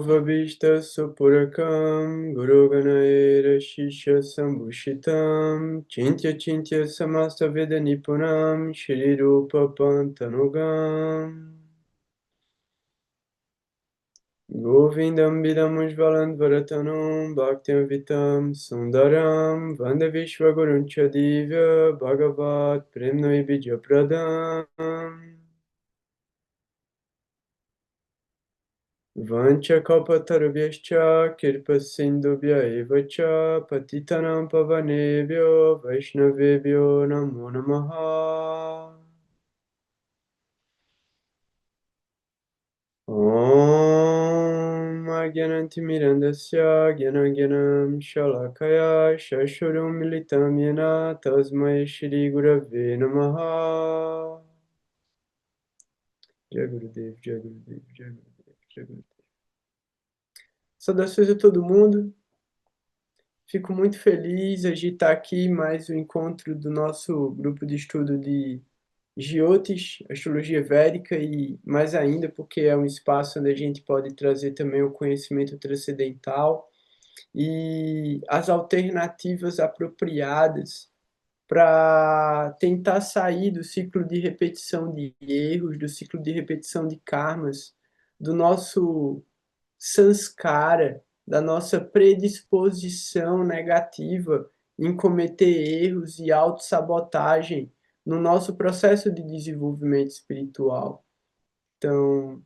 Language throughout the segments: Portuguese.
Vavishta Supurakam Guru Ganaera Shisha Sambhushitam Chintya Samasta Veda Nipunam Shri Rupa Pantanugam Govindam Vidam Ujvalant Varatanam Bhaktyam Vitam Sundaram Vande Vishwa Gurun Chadivya Bhagavat Premnai Vidya Pradam Vancha kalpatarubhyascha kirpa sindhubhya evacha patitanam pavanebhyo vaishnavebhyo namo namaha. Om Agyanantimirandasya Gyanagyanam Shalakaya Shashurum Militam Yena Tasmai Shri Gurave Namaha. Jai Gurudev, Jai Gurudev, Jai Gurudev, Jai Gurudev. Saudações a todo mundo. Fico muito feliz de estar aqui mais um encontro do nosso grupo de estudo de Jyotish, Astrologia Védica, e mais ainda porque é um espaço onde a gente pode trazer também o conhecimento transcendental e as alternativas apropriadas para tentar sair do ciclo de repetição de erros, do ciclo de repetição de karmas, do nosso sanskara, da nossa predisposição negativa em cometer erros e autossabotagem no nosso processo de desenvolvimento espiritual. Então,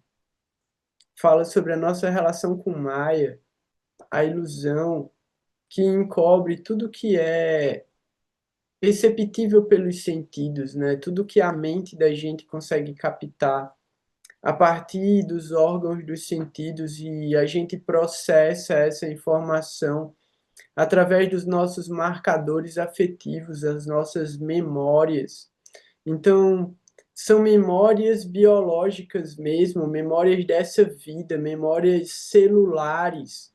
fala sobre a nossa relação com Maya, a ilusão que encobre tudo que é perceptível pelos sentidos, né? Tudo que a mente da gente consegue captar a partir dos órgãos dos sentidos, e a gente processa essa informação através dos nossos marcadores afetivos, as nossas memórias. Então, são memórias biológicas mesmo, memórias dessa vida, memórias celulares,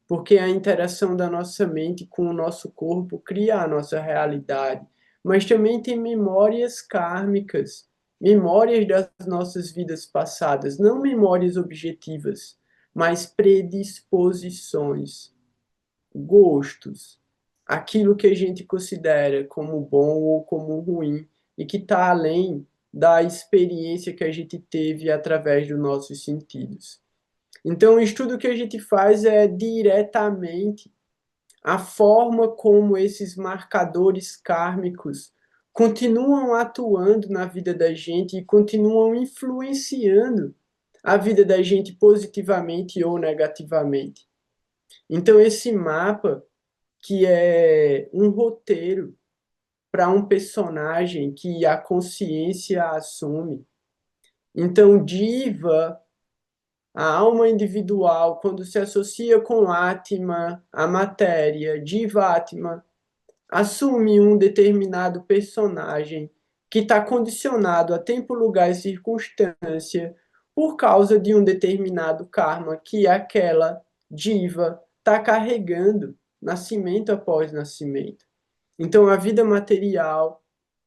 porque a interação da nossa mente com o nosso corpo cria a nossa realidade. Mas também tem memórias kármicas, memórias das nossas vidas passadas, não memórias objetivas, mas predisposições, gostos, aquilo que a gente considera como bom ou como ruim e que está além da experiência que a gente teve através dos nossos sentidos. Então, o estudo que a gente faz é diretamente a forma como esses marcadores kármicos continuam atuando na vida da gente e continuam influenciando a vida da gente positivamente ou negativamente. Então, esse mapa, que é um roteiro para um personagem que a consciência assume. Então, Diva, a alma individual, quando se associa com Atma, a matéria, Jivatma, assume um determinado personagem que está condicionado a tempo, lugar e circunstância por causa de um determinado karma que aquela diva está carregando, nascimento após nascimento. Então, a vida material,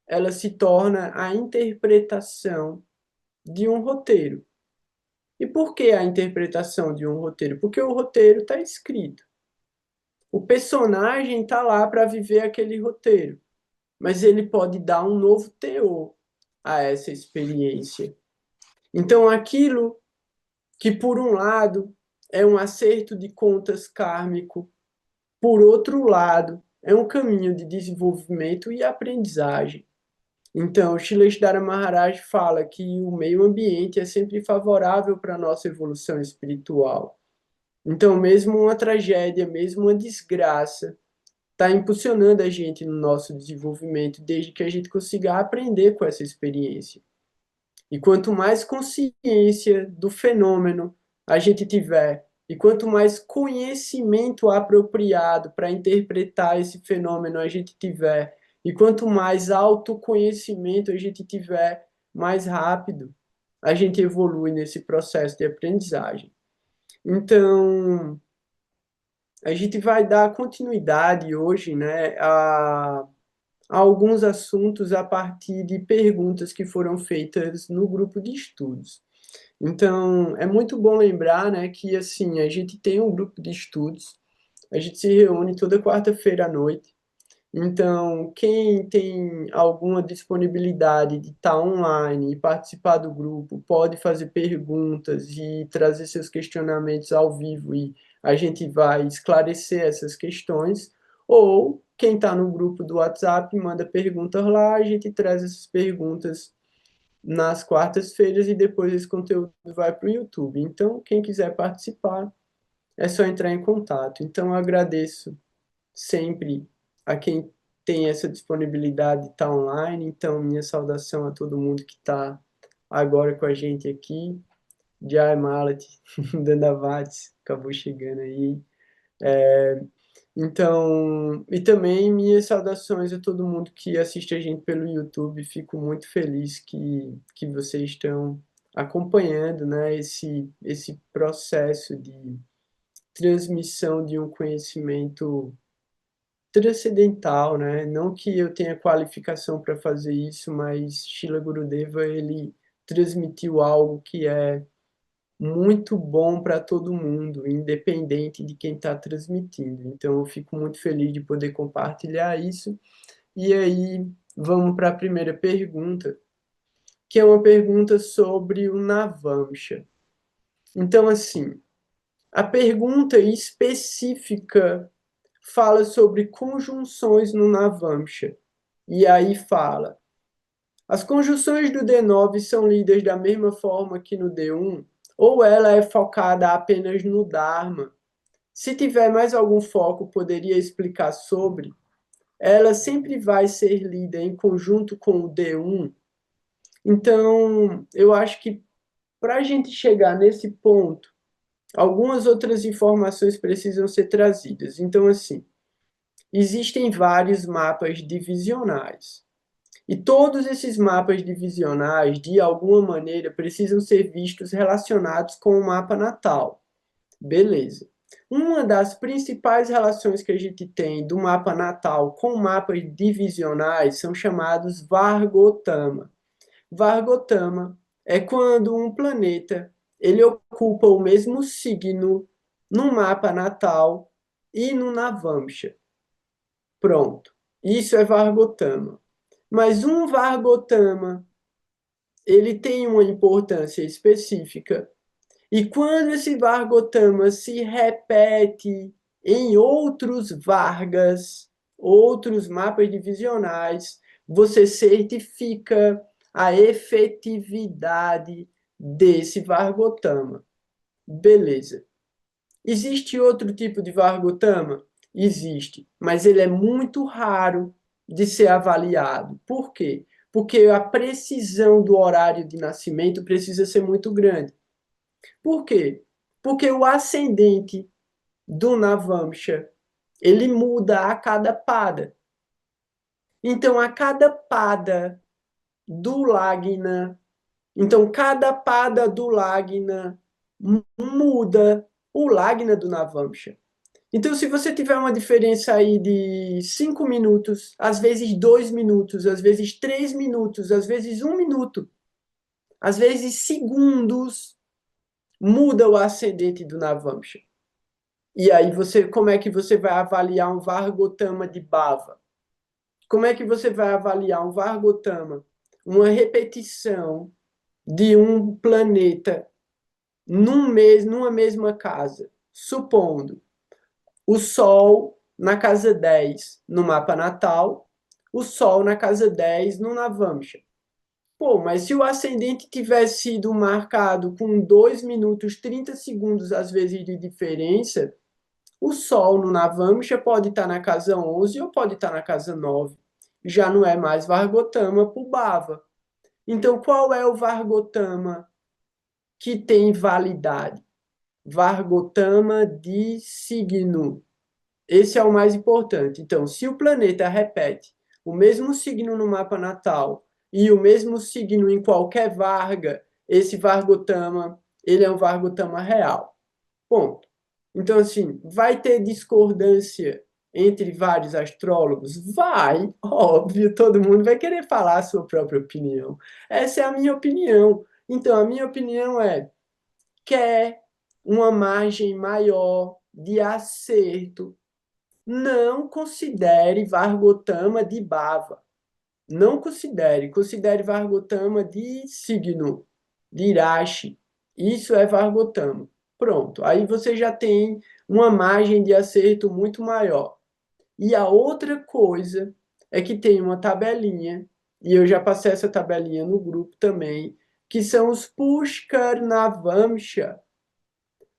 ela se torna a interpretação de um roteiro. E por que a interpretação de um roteiro? Porque o roteiro está escrito. O personagem está lá para viver aquele roteiro, mas ele pode dar um novo teor a essa experiência. Então, aquilo que, por um lado, é um acerto de contas kármico, por outro lado, é um caminho de desenvolvimento e aprendizagem. Então, Shrestha Maharaj fala que o meio ambiente é sempre favorável para a nossa evolução espiritual. Então, mesmo uma tragédia, mesmo uma desgraça, está impulsionando a gente no nosso desenvolvimento, desde que a gente consiga aprender com essa experiência. E quanto mais consciência do fenômeno a gente tiver, e quanto mais conhecimento apropriado para interpretar esse fenômeno a gente tiver, e quanto mais autoconhecimento a gente tiver, mais rápido a gente evolui nesse processo de aprendizagem. Então, a gente vai dar continuidade hoje, né, a alguns assuntos a partir de perguntas que foram feitas no grupo de estudos. Então, é muito bom lembrar, né, que assim, a gente tem um grupo de estudos, a gente se reúne toda quarta-feira à noite. Então, quem tem alguma disponibilidade de estar online e participar do grupo, pode fazer perguntas e trazer seus questionamentos ao vivo e a gente vai esclarecer essas questões. Ou quem está no grupo do WhatsApp manda perguntas lá, a gente traz essas perguntas nas quartas-feiras e depois esse conteúdo vai para o YouTube. Então, quem quiser participar, é só entrar em contato. Então, eu agradeço sempre a quem tem essa disponibilidade de estar online. Então, minha saudação a todo mundo que está agora com a gente aqui. Jai Malat, Dandavats, acabou chegando aí. Então, e também minhas saudações a todo mundo que assiste a gente pelo YouTube. Fico muito feliz que vocês estão acompanhando, né, esse processo de transmissão de um conhecimento transcendental, né? Não que eu tenha qualificação para fazer isso, mas Srila Gurudeva, ele transmitiu algo que é muito bom para todo mundo, independente de quem está transmitindo. Então, eu fico muito feliz de poder compartilhar isso. E aí, vamos para a primeira pergunta, que é uma pergunta sobre o Navamsha. Então, assim, a pergunta específica fala sobre conjunções no Navamsha. E aí fala: as conjunções do D9 são lidas da mesma forma que no D1? Ou ela é focada apenas no Dharma? Se tiver mais algum foco, poderia explicar sobre? Ela sempre vai ser lida em conjunto com o D1? Então, eu acho que para a gente chegar nesse ponto, algumas outras informações precisam ser trazidas. Então, assim, existem vários mapas divisionais. E todos esses mapas divisionais, de alguma maneira, precisam ser vistos relacionados com o mapa natal. Beleza. Uma das principais relações que a gente tem do mapa natal com mapas divisionais são chamados Vargotama. Vargotama é quando um planeta ele ocupa o mesmo signo no mapa natal e no Navamsha. Pronto. Isso é Vargotama. Mas um Vargotama, ele tem uma importância específica. E quando esse Vargotama se repete em outros Vargas, outros mapas divisionais, você certifica a efetividade desse Vargotama. Beleza. Existe outro tipo de Vargotama? Existe, mas ele é muito raro de ser avaliado. Por quê? Porque a precisão do horário de nascimento precisa ser muito grande. Por quê? Porque o ascendente do Navamsha, ele muda a cada pada. Então, a cada pada do Lagna, então cada pada do Lagna muda o Lagna do Navamsha. Então, se você tiver uma diferença aí de 5 minutos, às vezes 2 minutos, às vezes 3 minutos, às vezes 1 minuto, às vezes segundos, muda o ascendente do Navamsha. E aí como é que você vai avaliar um Vargotama de Bhava? Como é que você vai avaliar um Vargotama? Uma repetição de um planeta numa mesma casa, supondo o Sol na casa 10 no mapa natal, o Sol na casa 10 no Navamsha. Pô, mas se o ascendente tivesse sido marcado com 2 minutos 30 segundos, às vezes, de diferença, o Sol no Navamsha pode estar na casa 11 ou pode estar na casa 9. Já não é mais Vargotama para o Bhava. Então, qual é o Vargotama que tem validade? Vargotama de signo. Esse é o mais importante. Então, se o planeta repete o mesmo signo no mapa natal e o mesmo signo em qualquer Varga, esse Vargotama, ele é um Vargotama real. Ponto. Então, assim, vai ter discordância entre vários astrólogos? Vai, óbvio, todo mundo vai querer falar a sua própria opinião. Essa é a minha opinião. Então, a minha opinião é, quer uma margem maior de acerto, não considere Vargotama de Bava. Não considere. Considere Vargotama de signo, de Irashi. Isso é Vargotama. Pronto. Aí você já tem uma margem de acerto muito maior. E a outra coisa é que tem uma tabelinha, e eu já passei essa tabelinha no grupo também, que são os Pushkarnavamsha.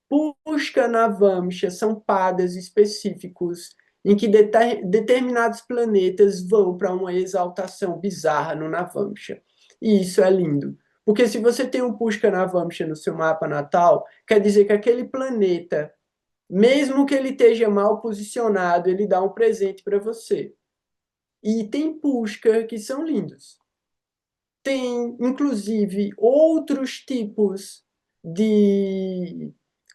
Pushkarnavamsha são padas específicos em que determinados planetas vão para uma exaltação bizarra no Navamsha. E isso é lindo. Porque se você tem um Pushkarnavamsha no seu mapa natal, quer dizer que aquele planeta, mesmo que ele esteja mal posicionado, ele dá um presente para você. E tem Pushkar que são lindos. Tem, inclusive, outros tipos de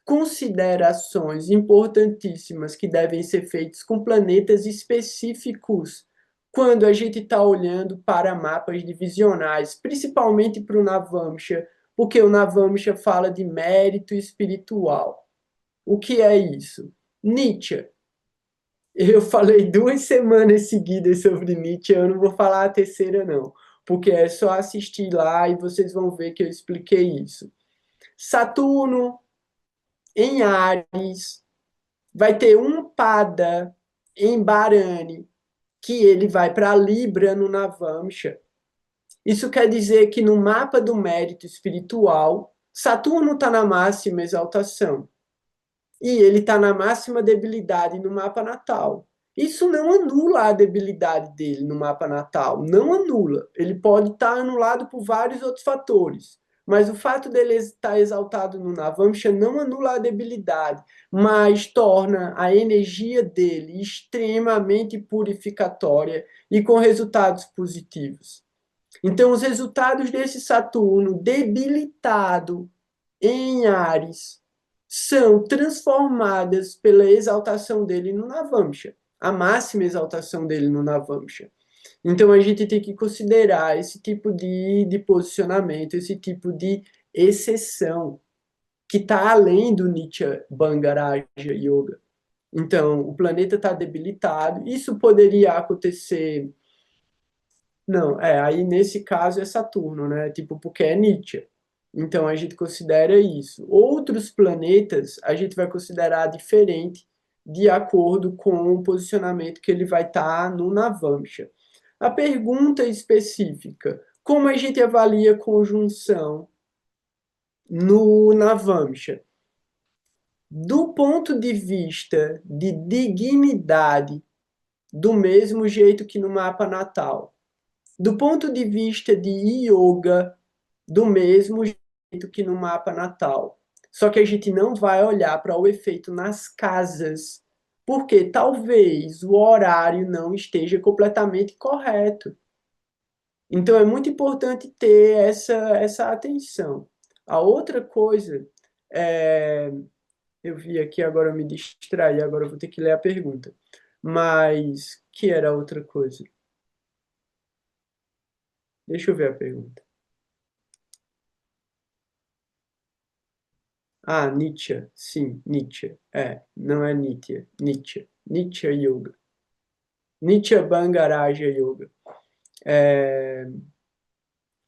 considerações importantíssimas que devem ser feitas com planetas específicos quando a gente está olhando para mapas divisionais, principalmente para o Navamsha, porque o Navamsha fala de mérito espiritual. O que é isso? Nietzsche. Eu falei 2 semanas seguidas sobre Nietzsche, eu não vou falar a terceira, não, porque é só assistir lá e vocês vão ver que eu expliquei isso. Saturno em Áries vai ter um Pada em Barani, que ele vai para Libra no Navamsha. Isso quer dizer que no mapa do mérito espiritual, Saturno está na máxima exaltação e ele está na máxima debilidade no mapa natal. Isso não anula a debilidade dele no mapa natal, não anula. Ele pode estar anulado por vários outros fatores, mas o fato dele estar exaltado no Navamsha não anula a debilidade, mas torna a energia dele extremamente purificatória e com resultados positivos. Então, os resultados desse Saturno debilitado em Áries são transformadas pela exaltação dele no Navamsha, a máxima exaltação dele no Navamsha. Então a gente tem que considerar esse tipo de posicionamento, esse tipo de exceção, que está além do Nitya Bangaraja Yoga. Então, o planeta está debilitado. Isso poderia acontecer. Não, aí nesse caso é Saturno, né? Tipo, porque é Nietzsche. Então a gente considera isso. Outros planetas a gente vai considerar diferente de acordo com o posicionamento que ele vai estar no Navamsha. A pergunta específica: como a gente avalia conjunção no Navamsha? Do ponto de vista de dignidade, do mesmo jeito que no mapa natal. Do ponto de vista de yoga, do mesmo jeito que no mapa natal. Só que a gente não vai olhar para o efeito nas casas, porque talvez o horário não esteja completamente correto. Então é muito importante ter essa atenção. A outra coisa, eu vi aqui, agora eu me distraí, agora eu vou ter que ler a pergunta. Mas, que era a outra coisa? Deixa eu ver a pergunta. Ah, Nietzsche. Sim, Nietzsche. Não é Nitya. Nietzsche. Nietzsche Yoga. Nietzsche Bangaraja Yoga.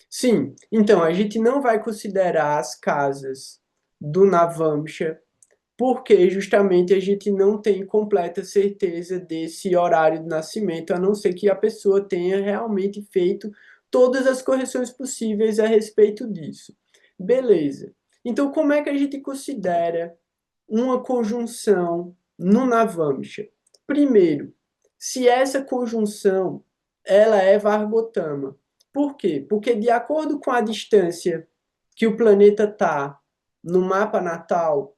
Sim, então a gente não vai considerar as casas do Navamsha, porque justamente a gente não tem completa certeza desse horário de nascimento, a não ser que a pessoa tenha realmente feito todas as correções possíveis a respeito disso. Beleza. Então, como é que a gente considera uma conjunção no Navamsha? Primeiro, se essa conjunção ela é Vargotama. Por quê? Porque de acordo com a distância que o planeta está no mapa natal,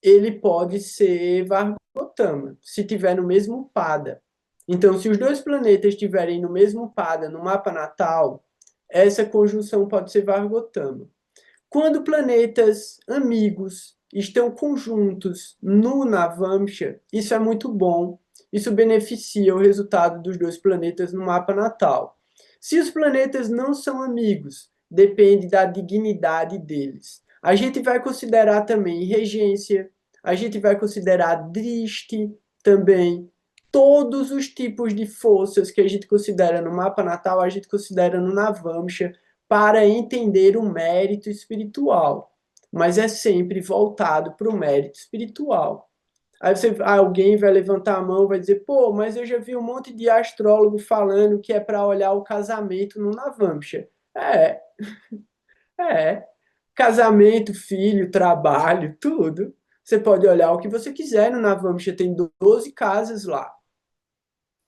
ele pode ser Vargotama, se tiver no mesmo pada. Então, se os dois planetas estiverem no mesmo pada no mapa natal, essa conjunção pode ser Vargotama. Quando planetas amigos estão conjuntos no Navamsha, isso é muito bom. Isso beneficia o resultado dos dois planetas no mapa natal. Se os planetas não são amigos, depende da dignidade deles. A gente vai considerar também regência, a gente vai considerar driste também. Todos os tipos de forças que a gente considera no mapa natal, a gente considera no Navamsha para entender o mérito espiritual. Mas é sempre voltado para o mérito espiritual. Aí alguém vai levantar a mão e vai dizer, pô, mas eu já vi um monte de astrólogo falando que é para olhar o casamento no Navamsha. É, é. Casamento, filho, trabalho, tudo. Você pode olhar o que você quiser no Navamsha, tem 12 casas lá.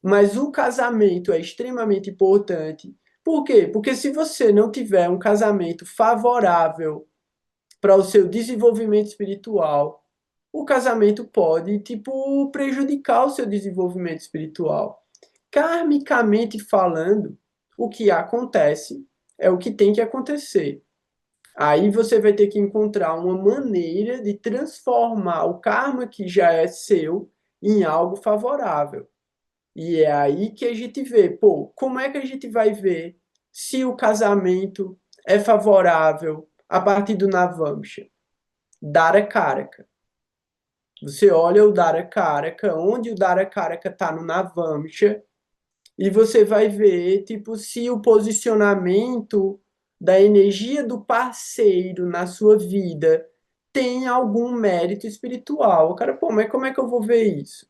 Mas o casamento é extremamente importante. Por quê? Porque se você não tiver um casamento favorável para o seu desenvolvimento espiritual, o casamento pode, tipo, prejudicar o seu desenvolvimento espiritual. Karmicamente falando, o que acontece é o que tem que acontecer. Aí você vai ter que encontrar uma maneira de transformar o karma que já é seu em algo favorável. E é aí que a gente vê, pô, como é que a gente vai ver se o casamento é favorável a partir do Navamsha? Dara Karaka. Você olha o Dara Karaka, onde o Dara Karaka está no Navamsha, e você vai ver, tipo, se o posicionamento da energia do parceiro na sua vida tem algum mérito espiritual. O cara, pô, mas como é que eu vou ver isso?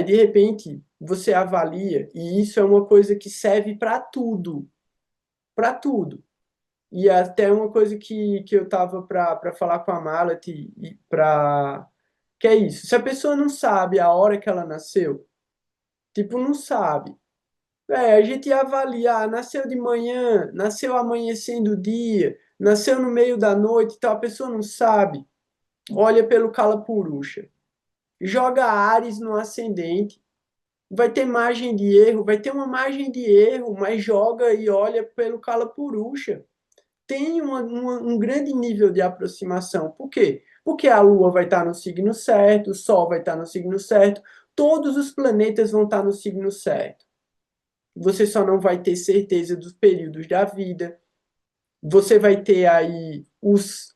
De repente, você avalia, e isso é uma coisa que serve para tudo, para tudo. E até uma coisa que eu tava para falar com a Malat e para que é isso. Se a pessoa não sabe a hora que ela nasceu, tipo, não sabe. A gente avalia, nasceu de manhã, nasceu amanhecendo o dia, nasceu no meio da noite, então a pessoa não sabe. Olha pelo Kala Purusha. Joga Ares no ascendente. Vai ter margem de erro, vai ter uma margem de erro, mas joga e olha pelo Kala Purusha. Tem um grande nível de aproximação. Por quê? Porque a Lua vai estar no signo certo, o Sol vai estar no signo certo, todos os planetas vão estar no signo certo. Você só não vai ter certeza dos períodos da vida. Você vai ter aí os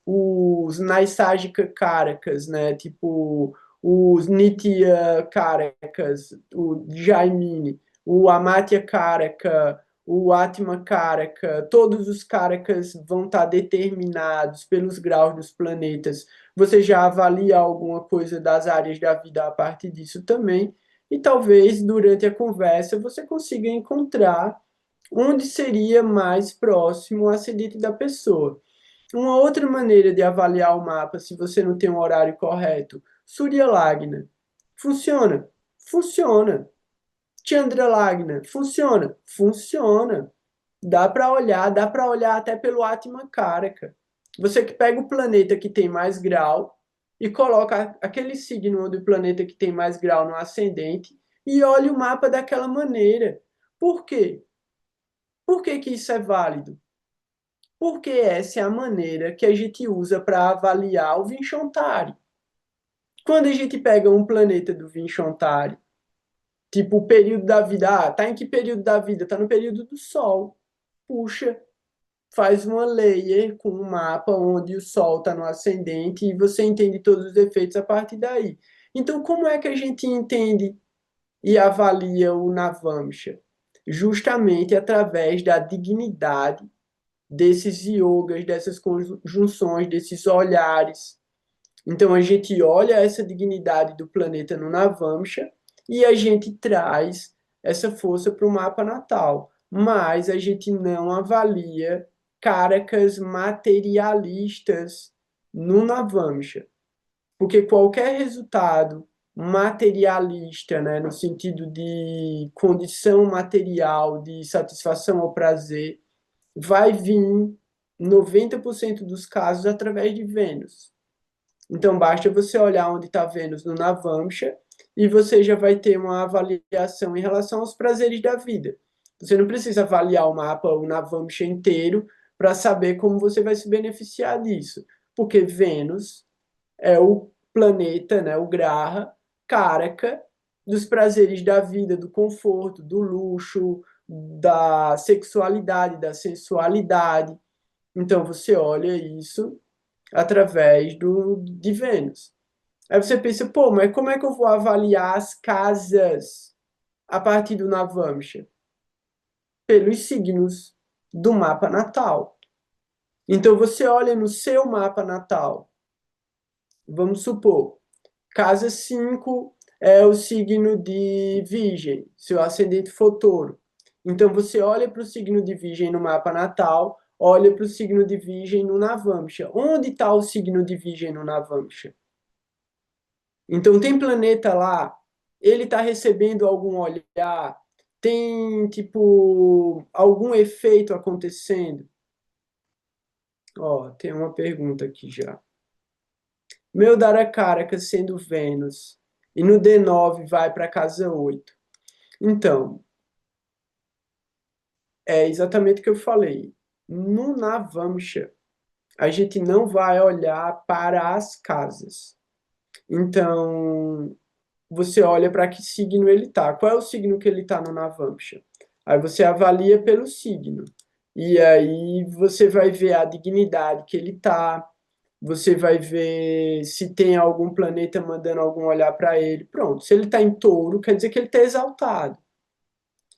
Naisajika Karakas, né? Tipo os Nitya Karakas, o Jaimini, o Amatya Karaka, o Atma Karaka, todos os Karakas vão estar determinados pelos graus dos planetas. Você já avalia alguma coisa das áreas da vida a partir disso também, e talvez durante a conversa você consiga encontrar onde seria mais próximo o acidente da pessoa. Uma outra maneira de avaliar o mapa, se você não tem um horário correto, Surya Lagna. Funciona? Funciona. Chandra Lagna. Funciona? Funciona. Dá para olhar até pelo Atma Karaka. Você que pega o planeta que tem mais grau e coloca aquele signo do planeta que tem mais grau no ascendente e olha o mapa daquela maneira. Por quê? Por que que isso é válido? Porque essa é a maneira que a gente usa para avaliar o Vinchontari. Quando a gente pega um planeta do Vinchontari, tipo o período da vida, tá em que período da vida? Tá no período do Sol. Puxa, faz uma layer com um mapa onde o Sol está no ascendente e você entende todos os efeitos a partir daí. Então, como é que a gente entende e avalia o Navamsha? Justamente através da dignidade desses yogas, dessas conjunções, desses olhares. Então a gente olha essa dignidade do planeta no Navamsha e a gente traz essa força para o mapa natal. Mas a gente não avalia caracas materialistas no Navamsha. Porque qualquer resultado materialista, né, no sentido de condição material, de satisfação ao prazer, vai vir 90% dos casos através de Vênus. Então, basta você olhar onde está Vênus no Navamsha e você já vai ter uma avaliação em relação aos prazeres da vida. Você não precisa avaliar o mapa, o Navamsha inteiro, para saber como você vai se beneficiar disso. Porque Vênus é o planeta, né, o Graha, Karaka, dos prazeres da vida, do conforto, do luxo, da sexualidade, da sensualidade. Então, você olha isso através de Vênus. Aí você pensa, pô, mas como é que eu vou avaliar as casas a partir do Navamsha? Pelos signos do mapa natal. Então, você olha no seu mapa natal, vamos supor, casa 5 é o signo de Virgem, seu ascendente for Touro. Então você olha para o signo de Virgem no mapa natal, olha para o signo de Virgem no Navamsha. Onde está o signo de Virgem no Navamsha? Então tem planeta lá, ele está recebendo algum olhar, tem tipo algum efeito acontecendo? Ó, tem uma pergunta aqui já. Meu Darakaraka sendo Vênus e no D9 vai para casa 8. Então, é exatamente o que eu falei. No Navamsha, a gente não vai olhar para as casas. Então, você olha para que signo ele tá. Qual é o signo que ele tá no Navamsha? Aí você avalia pelo signo. E aí você vai ver a dignidade que ele tá. Você vai ver se tem algum planeta mandando algum olhar para ele. Pronto. Se ele está em touro, quer dizer que ele está exaltado.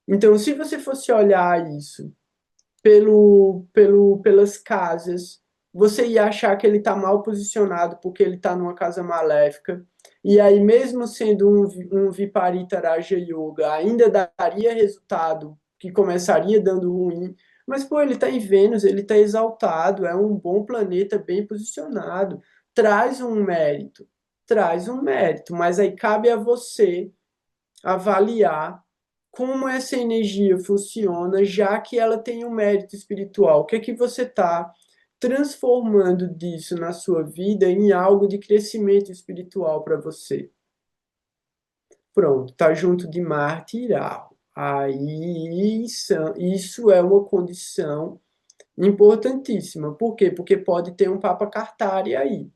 Então, se você fosse olhar isso pelas casas, você ia achar que ele está mal posicionado porque ele está numa casa maléfica. E aí, mesmo sendo um Viparita Raja Yoga, ainda daria resultado que começaria dando ruim. Mas, pô, ele está em Vênus, ele está exaltado, é um bom planeta bem posicionado. Traz um mérito, mas aí cabe a você avaliar como essa energia funciona, já que ela tem um mérito espiritual. O que é que você está transformando disso na sua vida em algo de crescimento espiritual para você? Pronto, tá junto de Marte e Rahu. Aí isso é uma condição importantíssima. Por quê? Porque pode ter um Papa Cartário aí.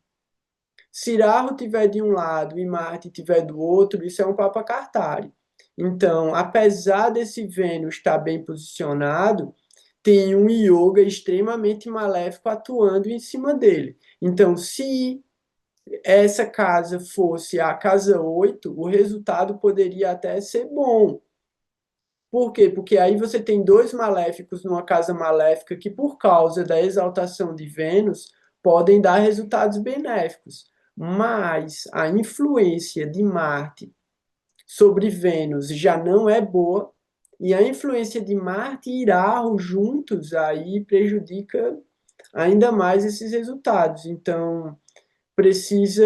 Se Rahu tiver de um lado e Marte tiver do outro, isso é um Papa Cartário. Então, apesar desse Vênus estar bem posicionado, tem um yoga extremamente maléfico atuando em cima dele. Então, se essa casa fosse a casa 8, o resultado poderia até ser bom. Por quê? Porque aí você tem dois maléficos numa casa maléfica que, por causa da exaltação de Vênus, podem dar resultados benéficos. Mas a influência de Marte sobre Vênus já não é boa, e a influência de Marte e Rahu juntos aí prejudica ainda mais esses resultados. Então, precisa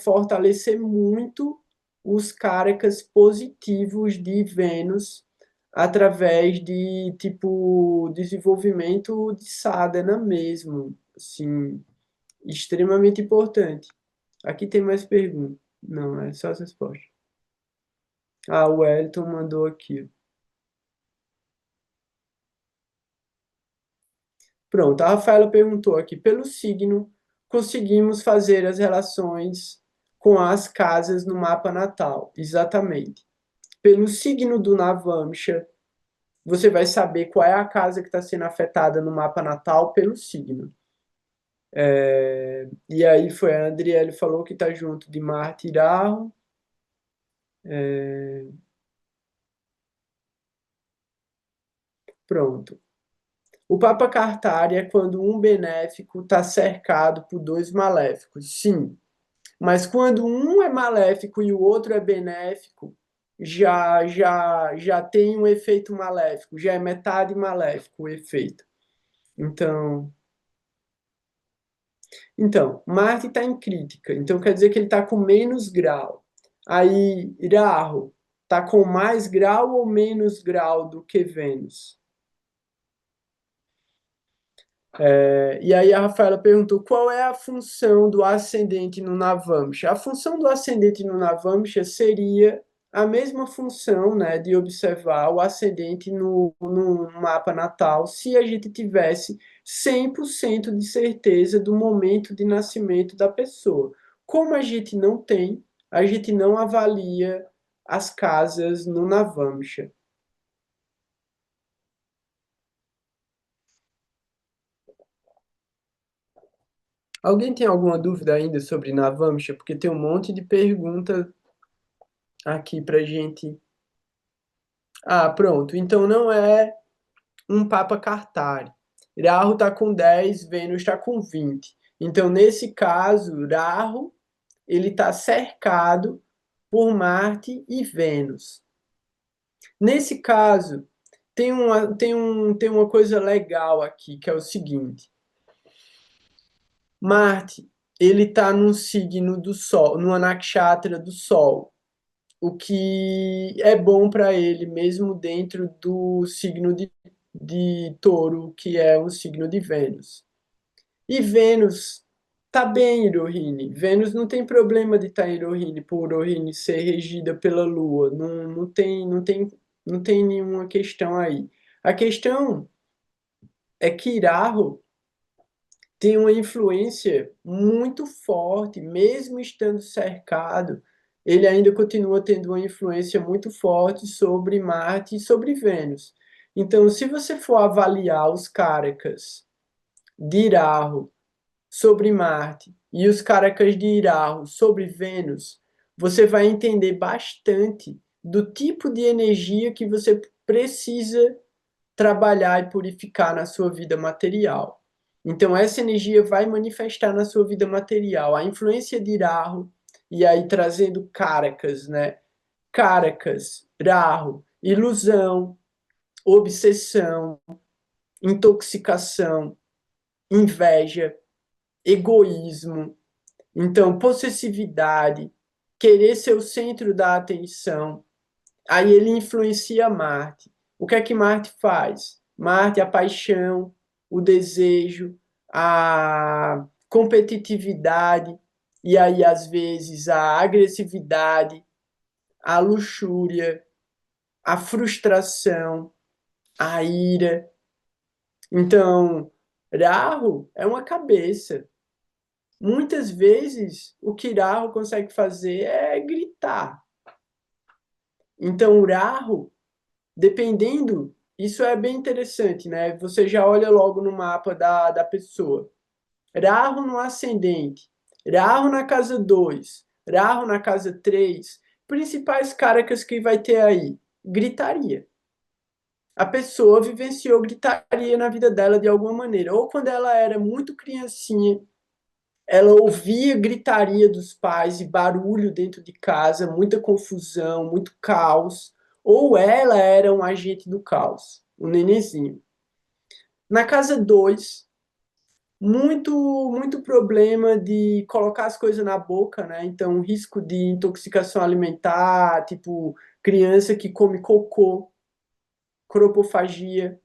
fortalecer muito os caracas positivos de Vênus através de tipo desenvolvimento de sadhana mesmo, assim, extremamente importante. Aqui tem mais perguntas. Não, é só as respostas. Ah, o Wellington mandou aqui. Pronto, a Rafaela perguntou aqui, pelo signo, conseguimos fazer as relações com as casas no mapa natal. Exatamente. Pelo signo do Navamsha, você vai saber qual é a casa que está sendo afetada no mapa natal pelo signo. E aí foi a Andriele falou que está junto de Marte e Rahu. Pronto. O Papa Cartário é quando um benéfico está cercado por dois maléficos. Sim, mas quando um é maléfico e o outro é benéfico, já tem um efeito maléfico, já é metade maléfico o efeito. Então, Marte está em crítica, então quer dizer que ele está com menos grau. Aí, Rahu está com mais grau ou menos grau do que Vênus? E aí a Rafaela perguntou qual é a função do ascendente no Navamsha. A função do ascendente no Navamsha seria a mesma função, né, de observar o ascendente no mapa natal se a gente tivesse 100% de certeza do momento de nascimento da pessoa. Como a gente não tem, a gente não avalia as casas no Navamsha. Alguém tem alguma dúvida ainda sobre Navamsha? Porque tem um monte de pergunta aqui pra gente. Ah, pronto. Então não é um Papa Cartari. Rahu está com 10, Vênus está com 20. Então, nesse caso, Rahu ele está cercado por Marte e Vênus. Nesse caso, tem uma coisa legal aqui, que é o seguinte. Marte, ele está num signo do Sol, numa nakshatra do Sol, o que é bom para ele, mesmo dentro do signo de Touro, que é um signo de Vênus. E Vênus tá bem em Rohini. Vênus não tem problema de estar em Rohini, por Rohini ser regida pela Lua. Não tem nenhuma questão aí. A questão é que Rahu tem uma influência muito forte, mesmo estando cercado, ele ainda continua tendo uma influência muito forte sobre Marte e sobre Vênus. Então, se você for avaliar os Karakas de Rahu sobre Marte e os Caracas de Irahu sobre Vênus, você vai entender bastante do tipo de energia que você precisa trabalhar e purificar na sua vida material. Então, essa energia vai manifestar na sua vida material. A influência de Rahu, e aí trazendo Caracas, né? Caracas, Rahu, ilusão, obsessão, intoxicação, inveja, egoísmo, então possessividade, querer ser o centro da atenção. Aí ele influencia Marte. O que é que Marte faz? Marte, a paixão, o desejo, a competitividade, e aí às vezes a agressividade, a luxúria, a frustração, a ira. Então, Rahu é uma cabeça. Muitas vezes, o que Rahu consegue fazer é gritar. Então, o Rahu, dependendo, isso é bem interessante, né? Você já olha logo no mapa da pessoa. Rahu no ascendente, Rahu na casa 2, Rahu na casa 3, principais caracas que vai ter aí? Gritaria. A pessoa vivenciou gritaria na vida dela de alguma maneira. Ou quando ela era muito criancinha, ela ouvia gritaria dos pais e barulho dentro de casa, muita confusão, muito caos, ou ela era um agente do caos, um nenenzinho. Na casa 2, muito problema de colocar as coisas na boca, né? Então, risco de intoxicação alimentar, tipo criança que come cocô, cropofagia,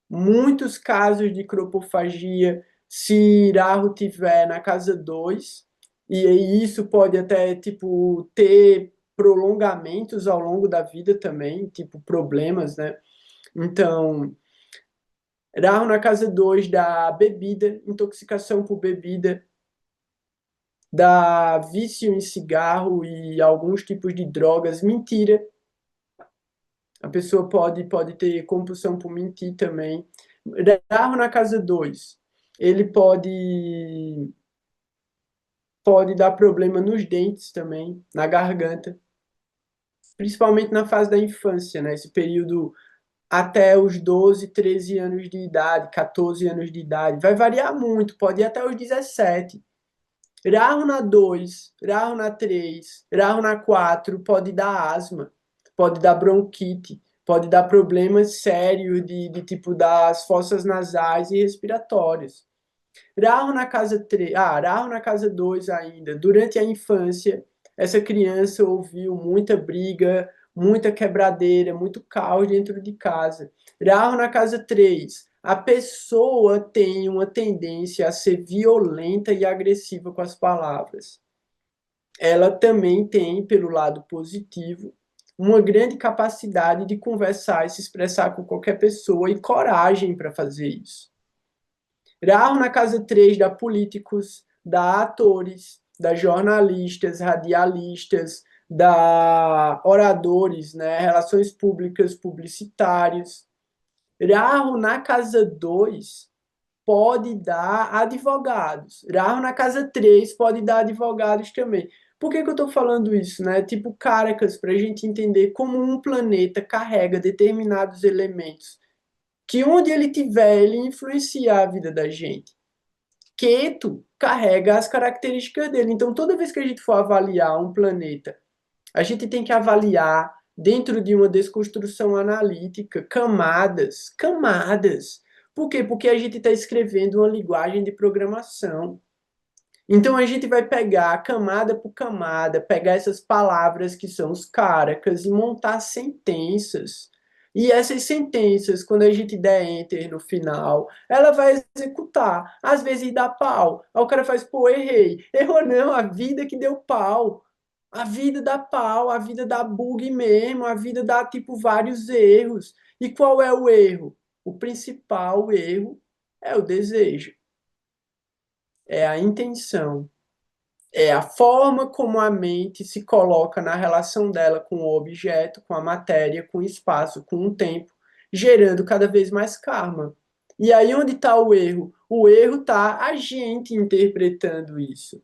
muitos casos de cropofagia se Rahu tiver na casa 2 e isso pode até, tipo, ter prolongamentos ao longo da vida também, tipo, problemas, né? Então, Rahu na casa 2 da bebida, intoxicação por bebida, da vício em cigarro e alguns tipos de drogas, mentira. A pessoa pode ter compulsão por mentir também. Rahu na casa 2 ele pode dar problema nos dentes também, na garganta, principalmente na fase da infância, né? Esse período até os 12, 13 anos de idade, 14 anos de idade. Vai variar muito, pode ir até os 17. Rahu na 2, Rahu na 3, Rahu na 4 pode dar asma, pode dar bronquite, pode dar problemas sérios de tipo das fossas nasais e respiratórias. Rahu na casa 3, Rahu na casa 2 ainda. Durante a infância, essa criança ouviu muita briga, muita quebradeira, muito caos dentro de casa. Rahu na casa 3, a pessoa tem uma tendência a ser violenta e agressiva com as palavras. Ela também tem, pelo lado positivo, uma grande capacidade de conversar e se expressar com qualquer pessoa e coragem para fazer isso. Rahu na casa 3 da políticos, da atores, da jornalistas, radialistas, da oradores, né, relações públicas, publicitários. Rahu na casa 2 pode dar advogados. Rahu na casa 3 pode dar advogados também. Por que que eu estou falando isso, né? Tipo Caracas, para a gente entender como um planeta carrega determinados elementos, que onde ele tiver, ele influencia a vida da gente. Ketu carrega as características dele. Então, toda vez que a gente for avaliar um planeta, a gente tem que avaliar dentro de uma desconstrução analítica camadas, camadas. Por quê? Porque a gente está escrevendo uma linguagem de programação. Então a gente vai pegar camada por camada, pegar essas palavras que são os caracas e montar sentenças. E essas sentenças, quando a gente der enter no final, ela vai executar. Às vezes dá pau. Aí o cara faz, pô, errei. Errou não, a vida que deu pau. A vida dá pau, a vida dá bug mesmo, a vida dá tipo vários erros. E qual é o erro? O principal erro é o desejo, é a intenção, é a forma como a mente se coloca na relação dela com o objeto, com a matéria, com o espaço, com o tempo, gerando cada vez mais karma. E aí onde está o erro? O erro está a gente interpretando isso,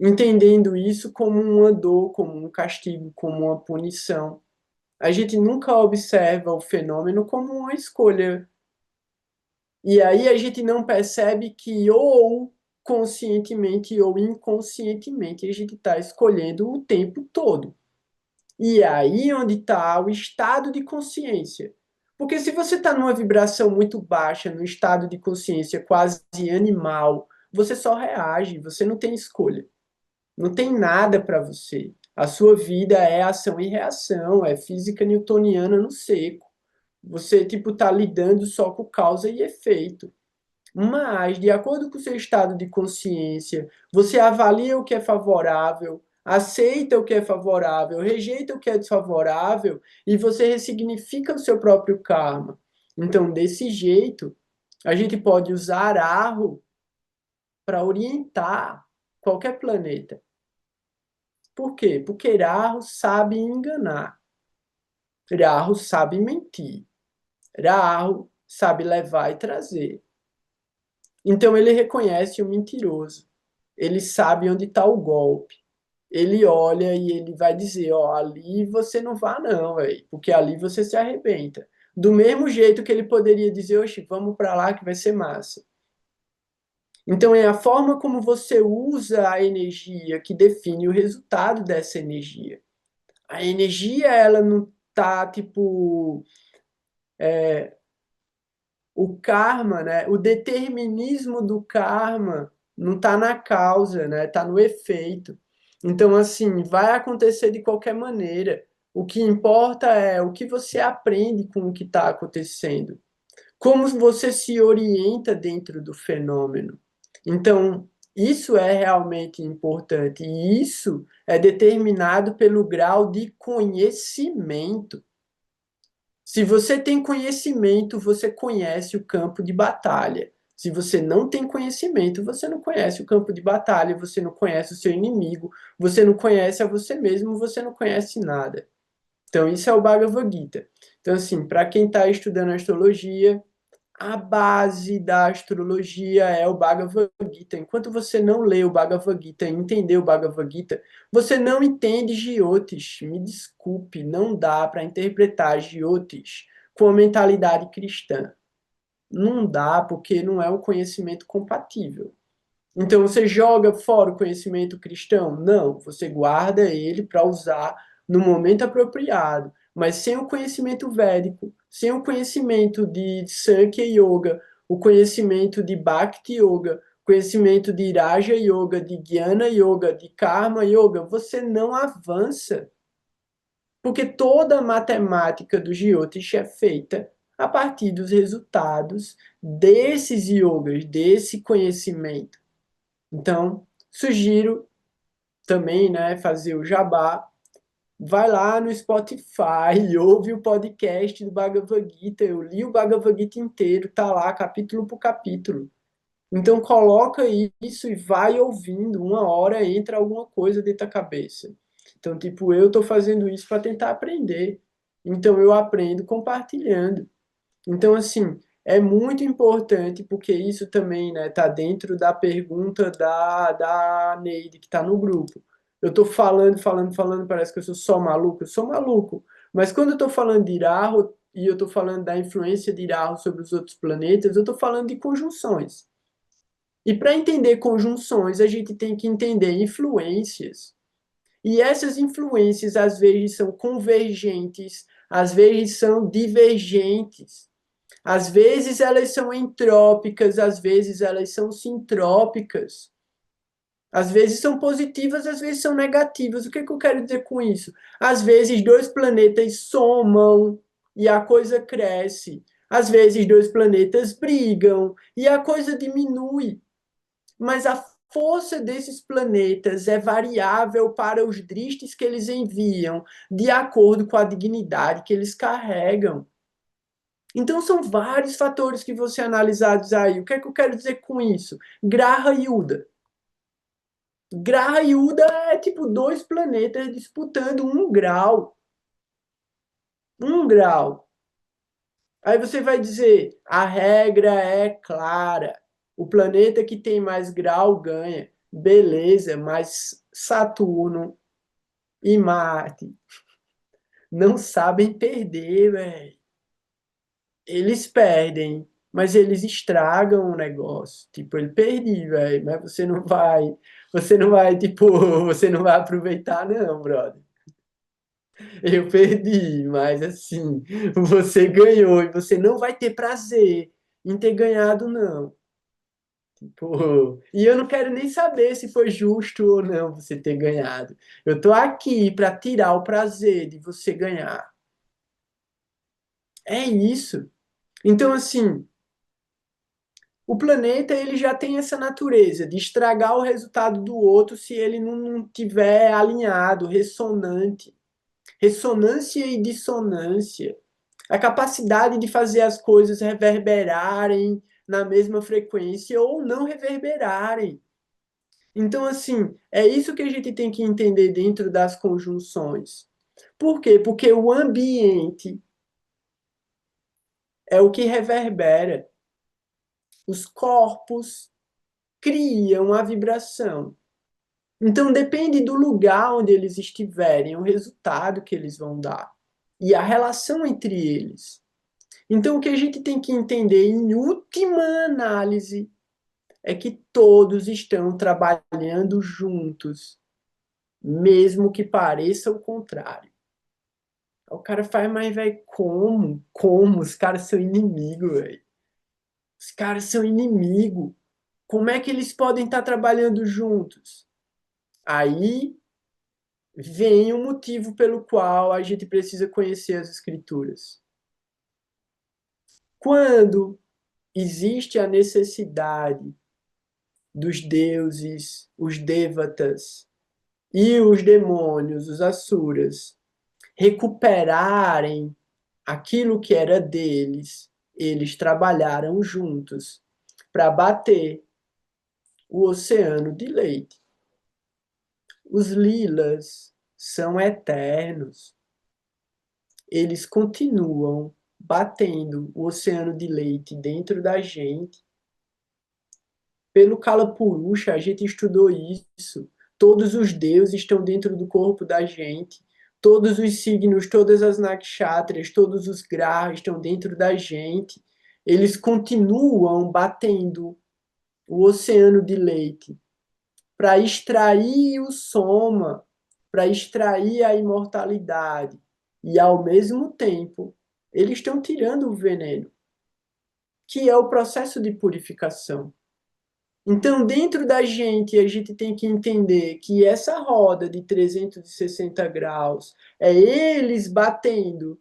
entendendo isso como uma dor, como um castigo, como uma punição. A gente nunca observa o fenômeno como uma escolha. E aí a gente não percebe que ou conscientemente ou inconscientemente a gente está escolhendo o tempo todo. E é aí onde está o estado de consciência. Porque se você está numa vibração muito baixa, no estado de consciência quase animal, você só reage, você não tem escolha. Não tem nada para você. A sua vida é ação e reação, é física newtoniana no seco. Você, tipo, tá lidando só com causa e efeito. Mas, de acordo com o seu estado de consciência, você avalia o que é favorável, aceita o que é favorável, rejeita o que é desfavorável e você ressignifica o seu próprio karma. Então, desse jeito, a gente pode usar Rahu para orientar qualquer planeta. Por quê? Porque Rahu sabe enganar. Rahu sabe mentir. Rahu sabe levar e trazer. Então ele reconhece o mentiroso. Ele sabe onde está o golpe. Ele olha e ele vai dizer, ó, ali você não vá não, véio, porque ali você se arrebenta. Do mesmo jeito que ele poderia dizer, oxe, vamos para lá que vai ser massa. Então é a forma como você usa a energia que define o resultado dessa energia. A energia, ela não tá, tipo, o karma, né? O determinismo do karma não está na causa, né? Está no efeito. Então, assim, vai acontecer de qualquer maneira. O que importa é o que você aprende com o que está acontecendo. Como você se orienta dentro do fenômeno. Então, isso é realmente importante. E isso é determinado pelo grau de conhecimento. Se você tem conhecimento, você conhece o campo de batalha. Se você não tem conhecimento, você não conhece o campo de batalha, você não conhece o seu inimigo, você não conhece a você mesmo, você não conhece nada. Então, isso é o Bhagavad Gita. Então, assim, para quem está estudando astrologia, a base da astrologia é o Bhagavad Gita. Enquanto você não lê o Bhagavad Gita e entender o Bhagavad Gita, você não entende Jyotish. Me desculpe, não dá para interpretar Jyotish com a mentalidade cristã. Não dá, porque não é um conhecimento compatível. Então você joga fora o conhecimento cristão? Não, você guarda ele para usar no momento apropriado, mas sem o conhecimento védico, sem o conhecimento de Sankhya Yoga, o conhecimento de Bhakti Yoga, conhecimento de Raja Yoga, de Jnana Yoga, de Karma Yoga, você não avança. Porque toda a matemática do Jyotish é feita a partir dos resultados desses yogas, desse conhecimento. Então, sugiro também, né, fazer o jabá. Vai lá no Spotify, ouve o podcast do Bhagavad Gita. Eu li o Bhagavad Gita inteiro, tá lá, capítulo por capítulo. Então, coloca isso e vai ouvindo. Uma hora entra alguma coisa dentro da cabeça. Então, tipo, eu tô fazendo isso para tentar aprender. Então, eu aprendo compartilhando. Então, assim, é muito importante, porque isso também, né, tá dentro da pergunta da Neide, que está no grupo. Eu tô falando, parece que eu sou só maluco. Eu sou maluco. Mas quando eu tô falando de Iraho, e eu tô falando da influência de Iraho sobre os outros planetas, eu tô falando de conjunções. E para entender conjunções, a gente tem que entender influências. E essas influências, às vezes, são convergentes, às vezes são divergentes. Às vezes elas são entrópicas, às vezes elas são sintrópicas. Às vezes são positivas, às vezes são negativas. O que que eu quero dizer com isso? Às vezes dois planetas somam e a coisa cresce. Às vezes dois planetas brigam e a coisa diminui. Mas a força desses planetas é variável para os dristes que eles enviam, de acordo com a dignidade que eles carregam. Então são vários fatores que vão ser analisados aí. O que é que eu quero dizer com isso? Graha e Uda. Graha e Uda é tipo dois planetas disputando 1 grau. 1 grau. Aí você vai dizer, a regra é clara. O planeta que tem mais grau ganha. Beleza, mas Saturno e Marte não sabem perder, velho. Eles perdem, mas eles estragam o negócio. Tipo, ele perdi, velho, mas tipo, você não vai aproveitar, não, brother. Eu perdi, mas assim, você ganhou e você não vai ter prazer em ter ganhado, não. Tipo, e eu não quero nem saber se foi justo ou não você ter ganhado. Eu tô aqui para tirar o prazer de você ganhar. É isso. Então, assim, o planeta ele já tem essa natureza de estragar o resultado do outro se ele não tiver alinhado, ressonante. Ressonância e dissonância. A capacidade de fazer as coisas reverberarem na mesma frequência ou não reverberarem. Então, assim, é isso que a gente tem que entender dentro das conjunções. Por quê? Porque o ambiente é o que reverbera. Os corpos criam a vibração. Então depende do lugar onde eles estiverem, o resultado que eles vão dar e a relação entre eles. Então o que a gente tem que entender em última análise é que todos estão trabalhando juntos, mesmo que pareça o contrário. O cara faz, mas velho, como? Como? Os caras são inimigos, velho. Os caras são inimigos. Como é que eles podem estar trabalhando juntos? Aí vem o motivo pelo qual a gente precisa conhecer as escrituras. Quando existe a necessidade dos deuses, os devatas e os demônios, os asuras, recuperarem aquilo que era deles, eles trabalharam juntos para bater o oceano de leite. Os lilas são eternos. Eles continuam batendo o oceano de leite dentro da gente. Pelo Kalapurusha, a gente estudou isso. Todos os deuses estão dentro do corpo da gente. Todos os signos, todas as nakshatras, todos os grahas estão dentro da gente. Eles continuam batendo o oceano de leite para extrair o soma, para extrair a imortalidade. E, ao mesmo tempo, eles estão tirando o veneno, que é o processo de purificação. Então, dentro da gente, a gente tem que entender que essa roda de 360 graus é eles batendo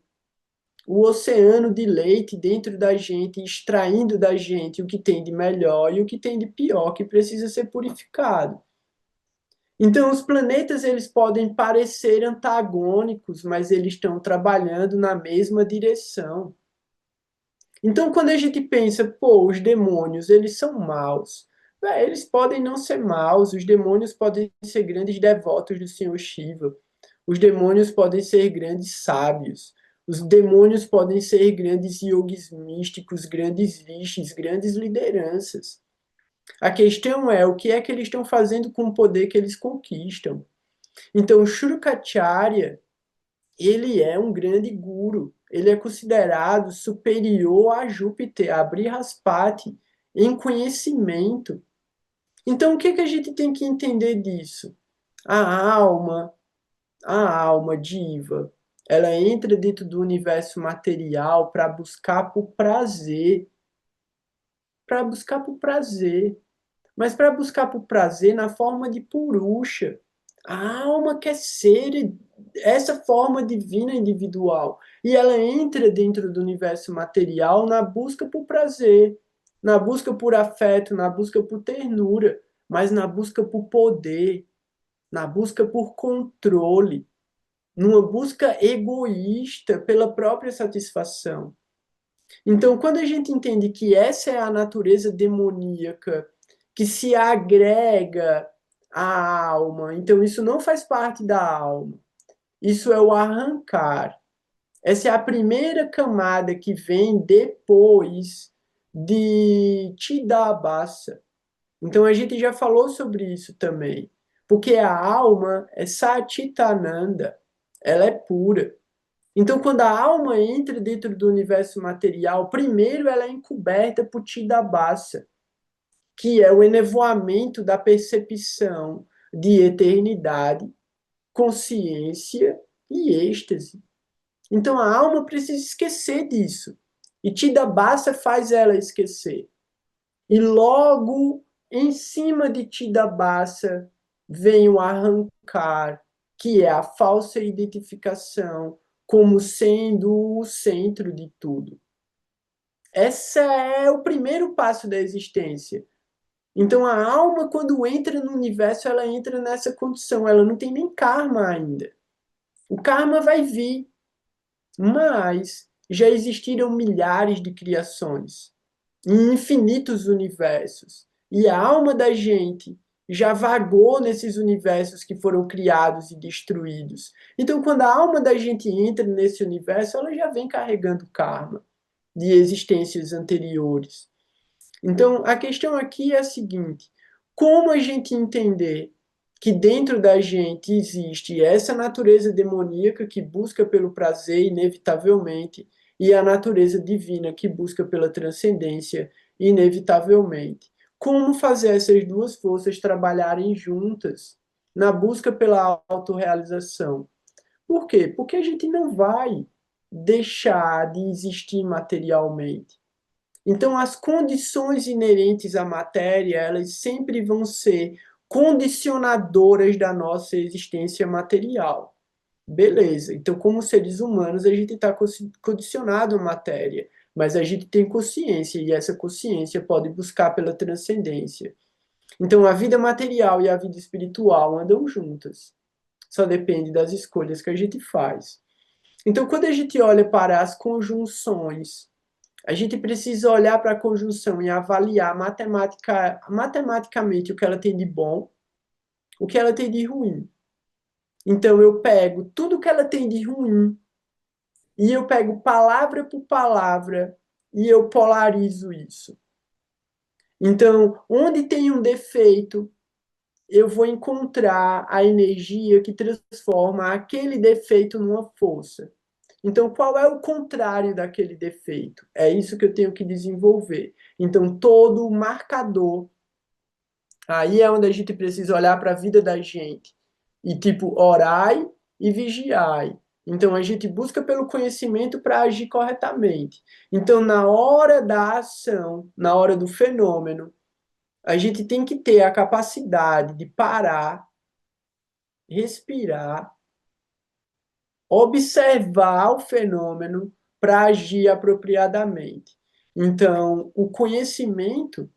o oceano de leite dentro da gente, extraindo da gente o que tem de melhor e o que tem de pior, que precisa ser purificado. Então, os planetas eles podem parecer antagônicos, mas eles estão trabalhando na mesma direção. Então, quando a gente pensa, pô, os demônios, eles são maus. Eles podem não ser maus, os demônios podem ser grandes devotos do Senhor Shiva. Os demônios podem ser grandes sábios. Os demônios podem ser grandes yogis místicos, grandes rishis, grandes lideranças. A questão é o que é que eles estão fazendo com o poder que eles conquistam. Então, Shurkacharya, ele é um grande guru. Ele é considerado superior a Júpiter, a Brihaspati, em conhecimento. Então, o que que a gente tem que entender disso? A alma, a alma diva, ela entra dentro do universo material para buscar por prazer, para buscar por prazer, mas para buscar por prazer na forma de purusha. A alma quer ser essa forma divina individual e ela entra dentro do universo material na busca por prazer, na busca por afeto, na busca por ternura, mas na busca por poder, na busca por controle, numa busca egoísta pela própria satisfação. Então, quando a gente entende que essa é a natureza demoníaca que se agrega à alma, então isso não faz parte da alma, isso é o arrancar. Essa é a primeira camada que vem depois de Chidabhasa. Então a gente já falou sobre isso também. Porque a alma é Satitananda, ela é pura. Então, quando a alma entra dentro do universo material, primeiro ela é encoberta por Chidabhasa, que é o enevoamento da percepção de eternidade, consciência e êxtase. Então, a alma precisa esquecer disso. E Chidabhasa faz ela esquecer. E logo em cima de Chidabhasa vem o arrancar, que é a falsa identificação como sendo o centro de tudo. Esse é o primeiro passo da existência. Então a alma, quando entra no universo, ela entra nessa condição. Ela não tem nem karma ainda. O karma vai vir, mas já existiram milhares de criações, em infinitos universos. E a alma da gente já vagou nesses universos que foram criados e destruídos. Então, quando a alma da gente entra nesse universo, ela já vem carregando karma de existências anteriores. Então, a questão aqui é a seguinte: como a gente entender que dentro da gente existe essa natureza demoníaca que busca pelo prazer, inevitavelmente, e a natureza divina que busca pela transcendência, inevitavelmente? Como fazer essas duas forças trabalharem juntas na busca pela autorrealização? Por quê? Porque a gente não vai deixar de existir materialmente. Então, as condições inerentes à matéria, elas sempre vão ser condicionadoras da nossa existência material. Beleza. Então, como seres humanos, a gente está condicionado à matéria, mas a gente tem consciência e essa consciência pode buscar pela transcendência. Então, a vida material e a vida espiritual andam juntas. Só depende das escolhas que a gente faz. Então, quando a gente olha para as conjunções, a gente precisa olhar para a conjunção e avaliar matematicamente o que ela tem de bom, o que ela tem de ruim. Então eu pego tudo que ela tem de ruim e eu pego palavra por palavra e eu polarizo isso. Então, onde tem um defeito, eu vou encontrar a energia que transforma aquele defeito numa força. Então, qual é o contrário daquele defeito? É isso que eu tenho que desenvolver. Então, todo o marcador, aí é onde a gente precisa olhar para a vida da gente. E tipo, orai e vigiai. Então, a gente busca pelo conhecimento para agir corretamente. Então, na hora da ação, na hora do fenômeno, a gente tem que ter a capacidade de parar, respirar, observar o fenômeno para agir apropriadamente. Então, o conhecimento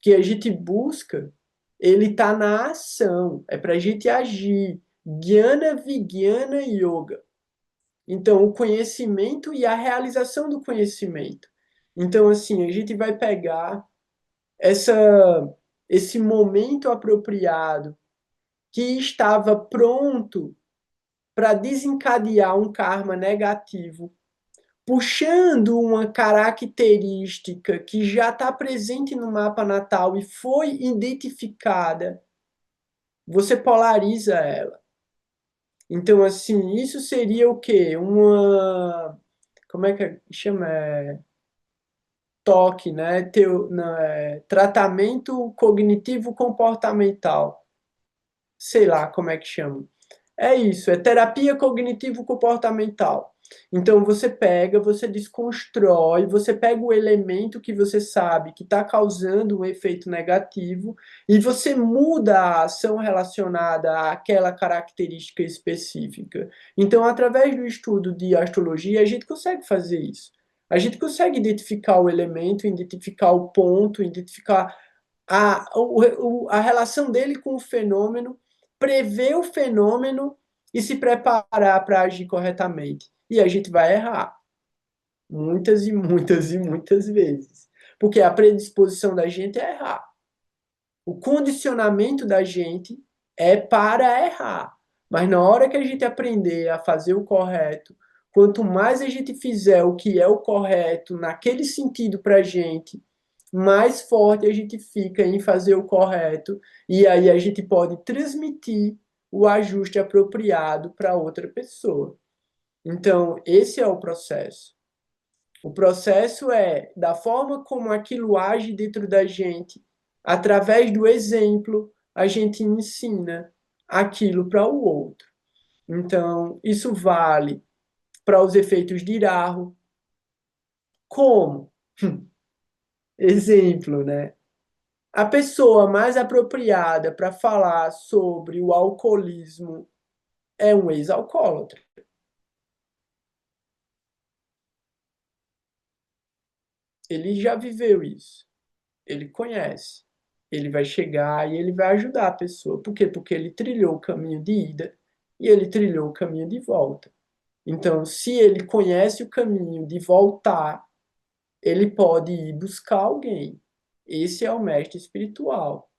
que a gente busca, ele está na ação, é para a gente agir. Jnana, Vijnana Yoga. Então, o conhecimento e a realização do conhecimento. Então, assim, a gente vai pegar esse momento apropriado que estava pronto para desencadear um karma negativo puxando uma característica que já está presente no mapa natal e foi identificada, você polariza ela. Então, assim, isso seria o quê? Como é que chama? TOC, né? Tratamento cognitivo comportamental. Sei lá como é que chama. É isso, é terapia cognitivo-comportamental. Então você pega, você desconstrói, você pega o elemento que você sabe que está causando um efeito negativo e você muda a ação relacionada àquela característica específica. Então, através do estudo de astrologia, a gente consegue fazer isso. A gente consegue identificar o elemento, identificar o ponto, identificar a relação dele com o fenômeno, prever o fenômeno e se preparar para agir corretamente. E a gente vai errar. Muitas e muitas e muitas vezes. Porque a predisposição da gente é errar. O condicionamento da gente é para errar. Mas na hora que a gente aprender a fazer o correto, quanto mais a gente fizer o que é o correto naquele sentido para a gente, mais forte a gente fica em fazer o correto, e aí a gente pode transmitir o ajuste apropriado para outra pessoa. Então, esse é o processo. O processo é da forma como aquilo age dentro da gente, através do exemplo, a gente ensina aquilo para o outro. Então, isso vale para os efeitos de Rahu. Como? Exemplo, né? A pessoa mais apropriada para falar sobre o alcoolismo é um ex-alcoólatra. Ele já viveu isso. Ele conhece. Ele vai chegar e ele vai ajudar a pessoa. Por quê? Porque ele trilhou o caminho de ida e ele trilhou o caminho de volta. Então, se ele conhece o caminho de voltar, ele pode ir buscar alguém. Esse é o mestre espiritual.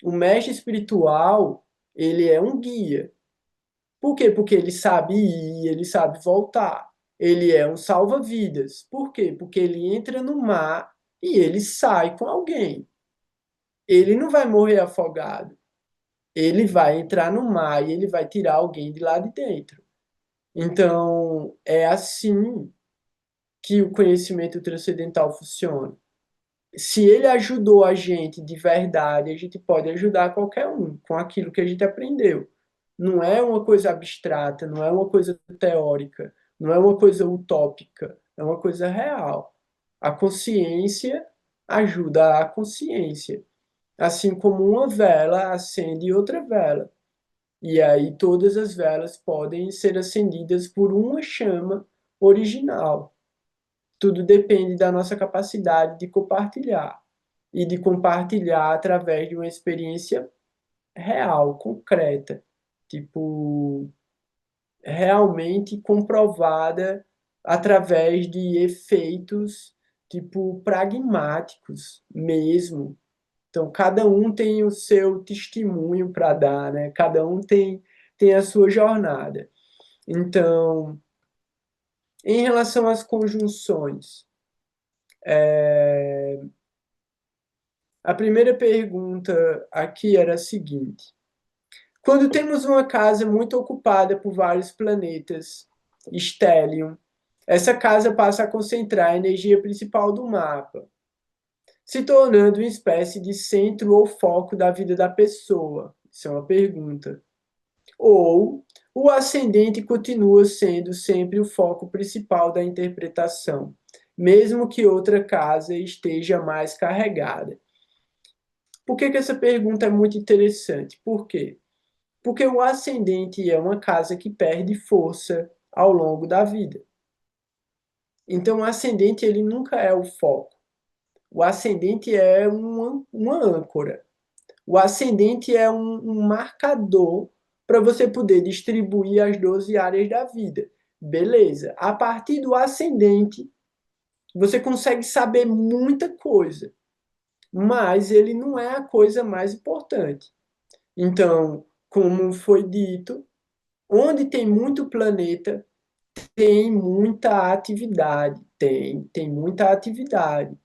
O mestre espiritual, ele é um guia. Por quê? Porque ele sabe ir, ele sabe voltar. Ele é um salva-vidas. Por quê? Porque ele entra no mar e ele sai com alguém. Ele não vai morrer afogado. Ele vai entrar no mar e ele vai tirar alguém de lá de dentro. Então, é assim que o conhecimento transcendental funciona. Se ele ajudou a gente de verdade, a gente pode ajudar qualquer um com aquilo que a gente aprendeu. Não é uma coisa abstrata, não é uma coisa teórica, não é uma coisa utópica, é uma coisa real. A consciência ajuda a consciência, assim como uma vela acende outra vela. E aí todas as velas podem ser acendidas por uma chama original. Tudo depende da nossa capacidade de compartilhar e de compartilhar através de uma experiência real, concreta, tipo, realmente comprovada através de efeitos, tipo, pragmáticos mesmo. Então, cada um tem o seu testemunho para dar, né? Cada um tem a sua jornada. Então, em relação às conjunções, a primeira pergunta aqui era a seguinte: quando temos uma casa muito ocupada por vários planetas, stellium, essa casa passa a concentrar a energia principal do mapa, se tornando uma espécie de centro ou foco da vida da pessoa. Isso é uma pergunta. Ou o ascendente continua sendo sempre o foco principal da interpretação, mesmo que outra casa esteja mais carregada. Por que essa pergunta é muito interessante? Por quê? Porque o ascendente é uma casa que perde força ao longo da vida. Então, o ascendente ele nunca é o foco. O ascendente é uma âncora. O ascendente é um marcador para você poder distribuir as 12 áreas da vida. Beleza. A partir do ascendente, você consegue saber muita coisa, mas ele não é a coisa mais importante. Então, como foi dito, onde tem muito planeta, tem muita atividade, tem muita atividade.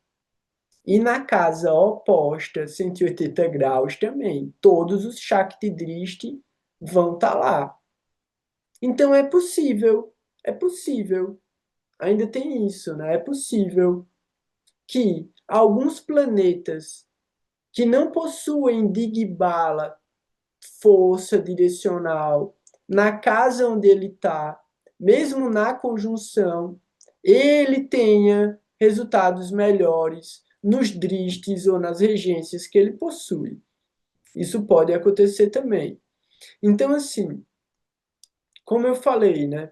E na casa oposta, 180 graus também, todos os Shakti Drishti vão estar lá. Então é possível, ainda tem isso, né? É possível que alguns planetas que não possuem Digbala, força direcional, na casa onde ele está, mesmo na conjunção, ele tenha resultados melhores nos drishtis ou nas regências que ele possui. Isso pode acontecer também. Então, assim, como eu falei, né?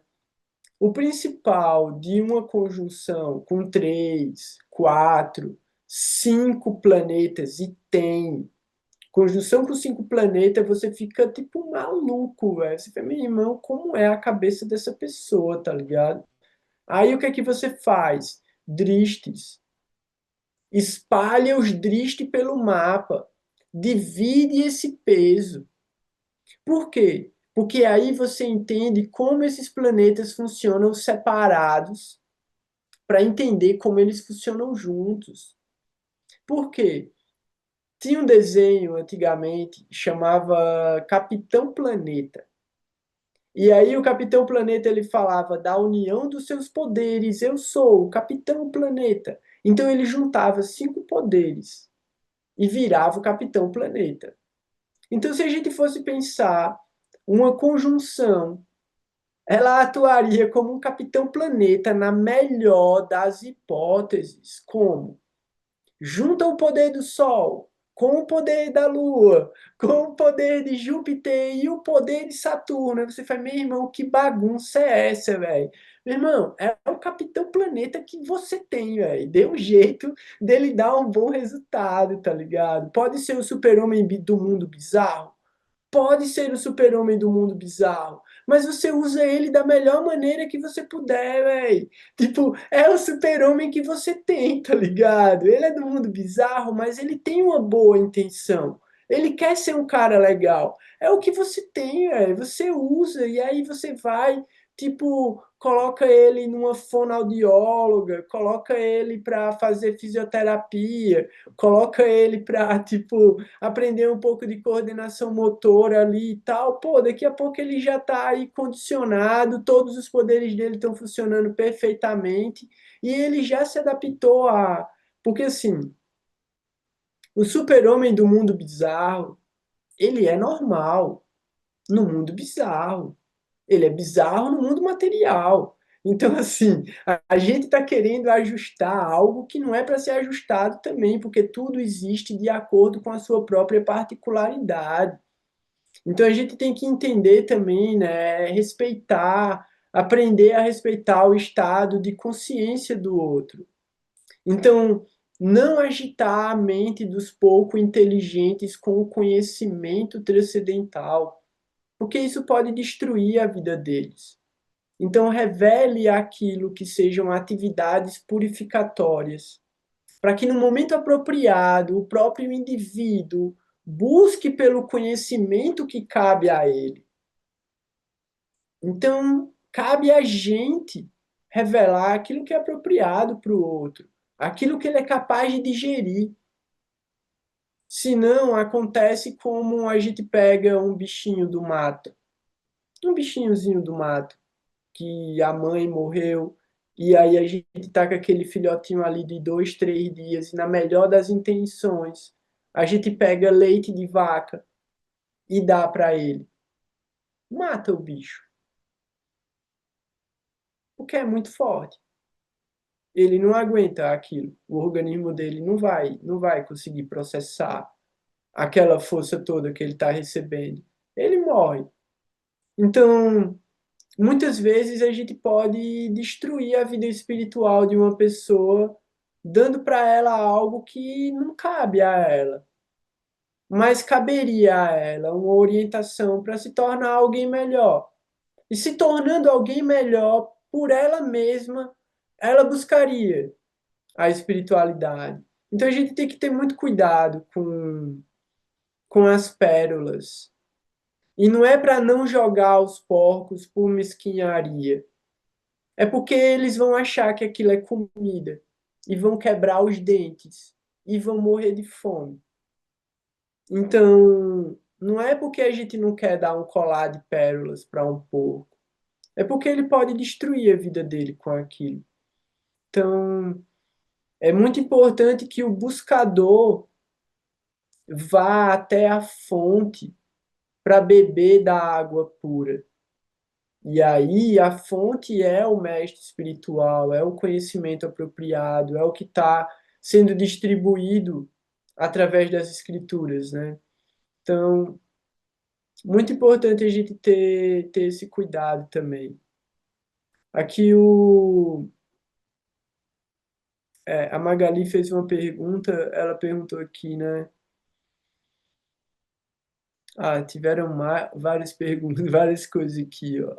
O principal de uma conjunção com 3, 4, 5 planetas, e tem conjunção com 5 planetas, você fica tipo maluco, velho. Você fica, meu irmão, como é a cabeça dessa pessoa, tá ligado? Aí o que é que você faz? Dristes. Espalha os dristes pelo mapa. Divide esse peso. Por quê? Porque aí você entende como esses planetas funcionam separados para entender como eles funcionam juntos. Por quê? Tinha um desenho antigamente chamava Capitão Planeta. E aí o Capitão Planeta ele falava da união dos seus poderes. Eu sou o Capitão Planeta. Então ele juntava 5 poderes e virava o Capitão Planeta. Então se a gente fosse pensar uma conjunção, ela atuaria como um Capitão Planeta na melhor das hipóteses. Como? Junta o poder do Sol com o poder da Lua, com o poder de Júpiter e o poder de Saturno. Aí você fala, meu irmão, que bagunça é essa, velho? Meu irmão, é o Capitão Planeta que você tem, velho. Dê um jeito dele dar um bom resultado, tá ligado? Pode ser o super-homem do mundo bizarro, pode ser o super-homem do mundo bizarro, mas você usa ele da melhor maneira que você puder, velho. Tipo, é o super-homem que você tem, tá ligado? Ele é do mundo bizarro, mas ele tem uma boa intenção. Ele quer ser um cara legal. É o que você tem, velho. Você usa e aí você vai, tipo, coloca ele numa fonoaudióloga, coloca ele para fazer fisioterapia, coloca ele para, tipo, aprender um pouco de coordenação motora ali e tal, pô, daqui a pouco ele já está aí condicionado, todos os poderes dele estão funcionando perfeitamente e ele já se adaptou a. Porque assim, o super-homem do mundo bizarro, ele é normal no mundo bizarro. Ele é bizarro no mundo material. Então, assim, a gente está querendo ajustar algo que não é para ser ajustado também, porque tudo existe de acordo com a sua própria particularidade. Então, a gente tem que entender também, né, respeitar, aprender a respeitar o estado de consciência do outro. Então, não agitar a mente dos pouco inteligentes com o conhecimento transcendental, porque isso pode destruir a vida deles. Então, revele aquilo que sejam atividades purificatórias, para que no momento apropriado o próprio indivíduo busque pelo conhecimento que cabe a ele. Então, cabe a gente revelar aquilo que é apropriado para o outro, aquilo que ele é capaz de digerir. Senão, acontece como a gente pega um bichinho do mato, um bichinhozinho do mato, que a mãe morreu, e aí a gente tá com aquele filhotinho ali de 2, 3 dias, e na melhor das intenções, a gente pega leite de vaca e dá para ele. Mata o bicho, porque é muito forte. Ele não aguenta aquilo. O organismo dele não vai conseguir processar aquela força toda que ele está recebendo. Ele morre. Então, muitas vezes a gente pode destruir a vida espiritual de uma pessoa, dando para ela algo que não cabe a ela, mas caberia a ela uma orientação para se tornar alguém melhor. E se tornando alguém melhor por ela mesma, ela buscaria a espiritualidade. Então a gente tem que ter muito cuidado com as pérolas. E não é para não jogar os porcos por mesquinharia, É porque eles vão achar que aquilo é comida e vão quebrar os dentes e vão morrer de fome. Então, não é porque a gente não quer dar um colar de pérolas para um porco, é porque ele pode destruir a vida dele com aquilo. Então, é muito importante que o buscador vá até a fonte para beber da água pura. E aí a fonte é o mestre espiritual, é o conhecimento apropriado, é o que está sendo distribuído através das escrituras, né? Então, muito importante a gente ter esse cuidado também. Aqui a Magali fez uma pergunta, ela perguntou aqui, né? Ah, tiveram várias perguntas, várias coisas aqui, ó.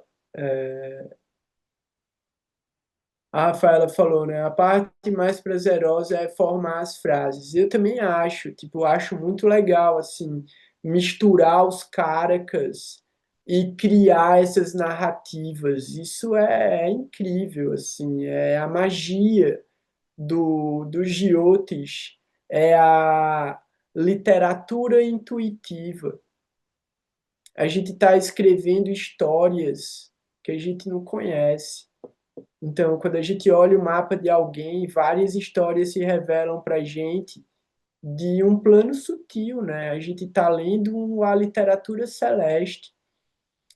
A Rafaela falou, né? A parte mais prazerosa é formar as frases. Eu também acho, tipo, acho muito legal, assim, misturar os caracas e criar essas narrativas. Isso é incrível, assim, é a magia do Giotes, é a literatura intuitiva. A gente está escrevendo histórias que a gente não conhece. Então, quando a gente olha o mapa de alguém, várias histórias se revelam para a gente de um plano sutil, né? A gente está lendo a literatura celeste.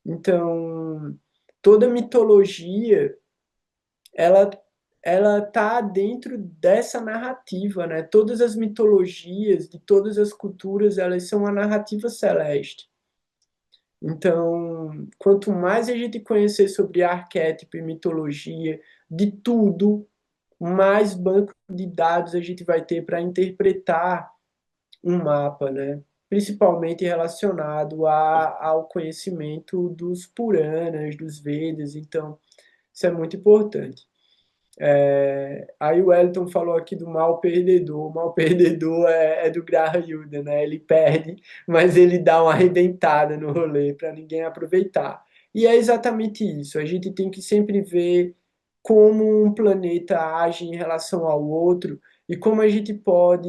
Então, toda mitologia, ela ela tá dentro dessa narrativa, né? Todas as mitologias de todas as culturas, elas são uma narrativa celeste. Então, quanto mais a gente conhecer sobre arquétipo e mitologia, de tudo, mais banco de dados a gente vai ter para interpretar um mapa, né? Principalmente relacionado ao conhecimento dos Puranas, dos Vedas. Então, isso é muito importante. Aí o Wellington falou aqui do mal perdedor. O mal perdedor é do Graha Yuda, né? Ele perde, mas ele dá uma arrebentada no rolê para ninguém aproveitar. E é exatamente isso. A gente tem que sempre ver como um planeta age em relação ao outro e como a gente pode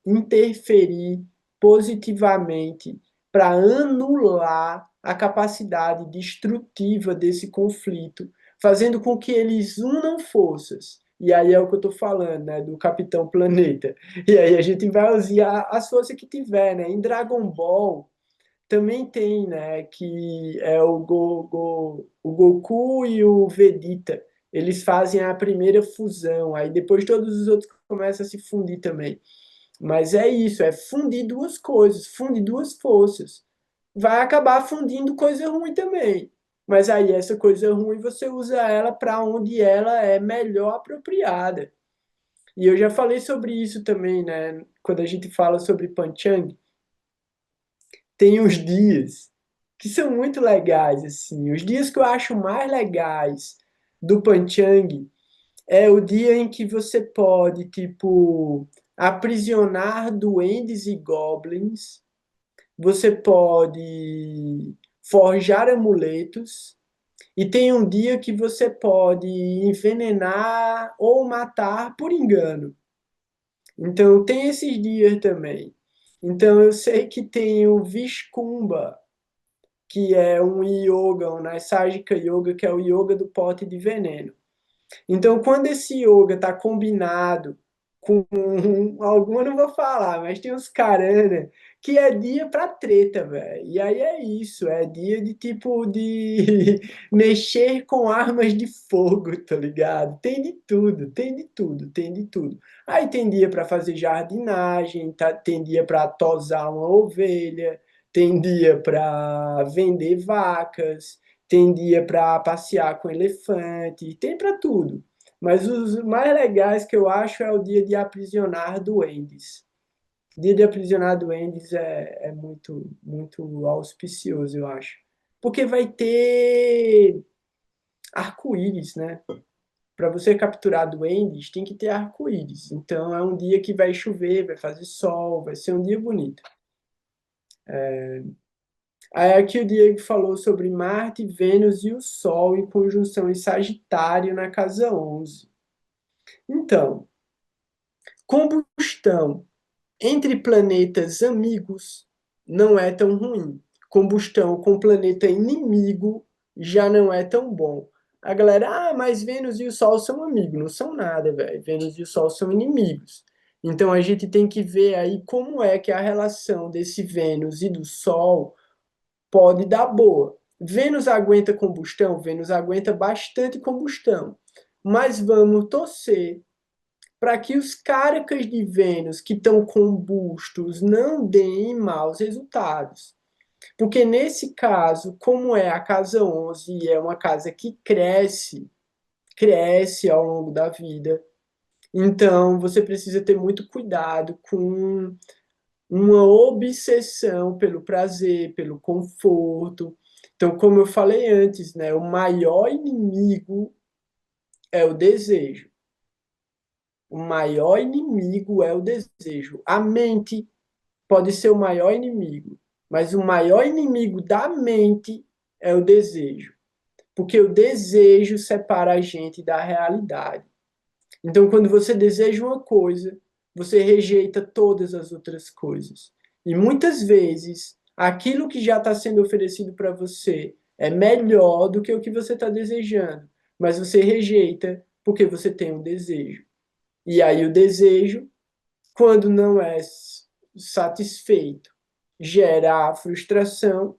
interferir positivamente para anular a capacidade destrutiva desse conflito, fazendo com que eles unam forças. E aí é o que eu estou falando, né, do Capitão Planeta. E aí a gente vai usar as forças que tiver, né? Em Dragon Ball também tem, né, que é o Goku e o Vegeta. Eles fazem a primeira fusão, aí depois todos os outros começam a se fundir também. Mas é isso, é fundir duas coisas, fundir duas forças. Vai acabar fundindo coisa ruim também. Mas aí essa coisa ruim você usa ela para onde ela é melhor apropriada. E eu já falei sobre isso também, né? Quando a gente fala sobre Panchang, tem os dias que são muito legais, assim. Os dias que eu acho mais legais do Panchang é o dia em que você pode, tipo, aprisionar duendes e goblins, você pode forjar amuletos, e tem um dia que você pode envenenar ou matar por engano. Então, tem esses dias também. Então, eu sei que tem o Vishkumbha, que é um yoga, um Naisajika Yoga, que é o yoga do pote de veneno. Então, quando esse yoga está combinado com alguma, eu não vou falar, mas tem uns carana que é dia para treta, velho. E aí é isso, é dia de tipo de mexer com armas de fogo, tá ligado? Tem de tudo, tem de tudo, tem de tudo. Aí tem dia para fazer jardinagem, tá? Tem dia para tosar uma ovelha, tem dia para vender vacas, tem dia para passear com elefante, tem para tudo. Mas os mais legais que eu acho é o dia de aprisionar duendes. O dia de aprisionar duendes é muito, muito auspicioso, eu acho. Porque vai ter arco-íris, né? Para você capturar duendes, tem que ter arco-íris. Então é um dia que vai chover, vai fazer sol, vai ser um dia bonito. Aí aqui o Diego falou sobre Marte, Vênus e o Sol em conjunção em Sagitário na casa 11. Então, combustão entre planetas amigos não é tão ruim. Combustão com planeta inimigo já não é tão bom. A galera, mas Vênus e o Sol são amigos. Não são nada, velho. Vênus e o Sol são inimigos. Então a gente tem que ver aí como é que a relação desse Vênus e do Sol pode dar boa. Vênus aguenta combustão? Vênus aguenta bastante combustão. Mas vamos torcer para que os caracas de Vênus que estão combustos não deem maus resultados. Porque nesse caso, como é a casa 11 e é uma casa que cresce ao longo da vida, então você precisa ter muito cuidado com uma obsessão pelo prazer, pelo conforto. Então, como eu falei antes, né, o maior inimigo é o desejo. O maior inimigo é o desejo. A mente pode ser o maior inimigo, mas o maior inimigo da mente é o desejo, porque o desejo separa a gente da realidade. Então, quando você deseja uma coisa, você rejeita todas as outras coisas. E muitas vezes, aquilo que já está sendo oferecido para você é melhor do que o que você está desejando, mas você rejeita porque você tem um desejo. E aí, o desejo, quando não é satisfeito, gera a frustração,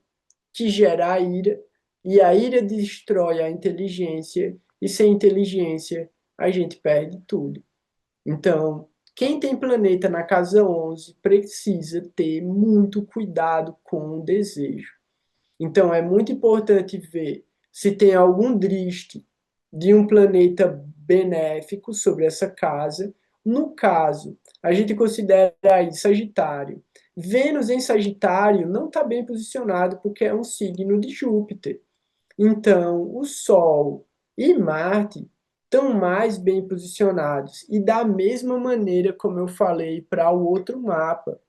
que gera a ira, e a ira destrói a inteligência, e sem inteligência a gente perde tudo. Então, quem tem planeta na casa 11 precisa ter muito cuidado com o desejo. Então, é muito importante ver se tem algum driste de um planeta benéfico sobre essa casa. No caso, a gente considera aí Sagitário. Vênus em Sagitário não está bem posicionado porque é um signo de Júpiter. Então, o Sol e Marte estão mais bem posicionados. E da mesma maneira como eu falei para o outro mapa,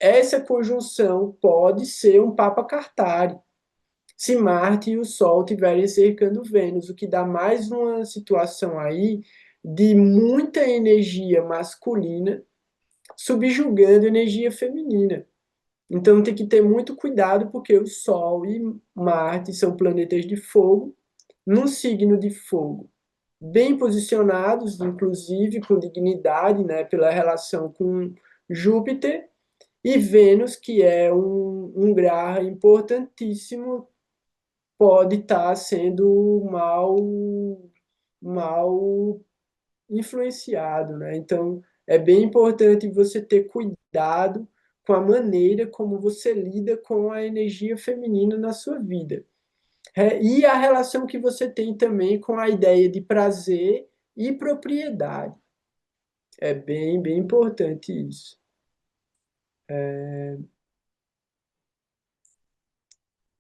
essa conjunção pode ser um Papa Cartari se Marte e o Sol estiverem cercando Vênus, o que dá mais uma situação aí de muita energia masculina subjugando energia feminina. Então tem que ter muito cuidado, porque o Sol e Marte são planetas de fogo, num signo de fogo, bem posicionados, inclusive com dignidade, né, pela relação com Júpiter, e Vênus, que é um grau importantíssimo, pode estar sendo mal influenciado, né? Então, é bem importante você ter cuidado com a maneira como você lida com a energia feminina na sua vida. E a relação que você tem também com a ideia de prazer e propriedade. É bem importante isso.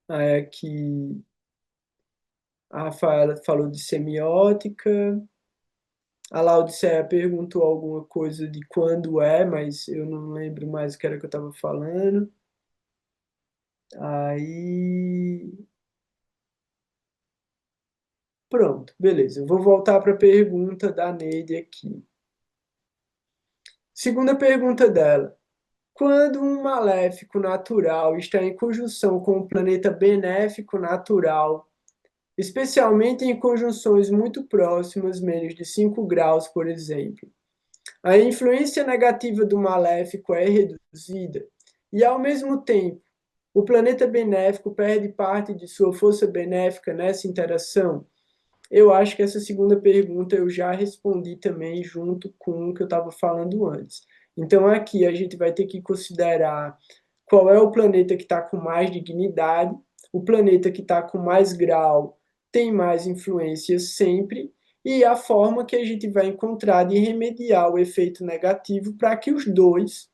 Aqui a Rafaela falou de semiótica. A Laodiceia perguntou alguma coisa de quando é, mas eu não lembro mais o que era que eu estava falando. Aí. Pronto, beleza. Eu vou voltar para a pergunta da Neide aqui. Segunda pergunta dela. Quando um maléfico natural está em conjunção com um planeta benéfico natural, especialmente em conjunções muito próximas, menos de 5 graus, por exemplo, a influência negativa do maléfico é reduzida e, ao mesmo tempo, o planeta benéfico perde parte de sua força benéfica nessa interação? Eu acho que essa segunda pergunta eu já respondi também junto com o que eu estava falando antes. Então, aqui a gente vai ter que considerar qual é o planeta que está com mais dignidade, o planeta que está com mais grau tem mais influência sempre, e a forma que a gente vai encontrar de remediar o efeito negativo para que os dois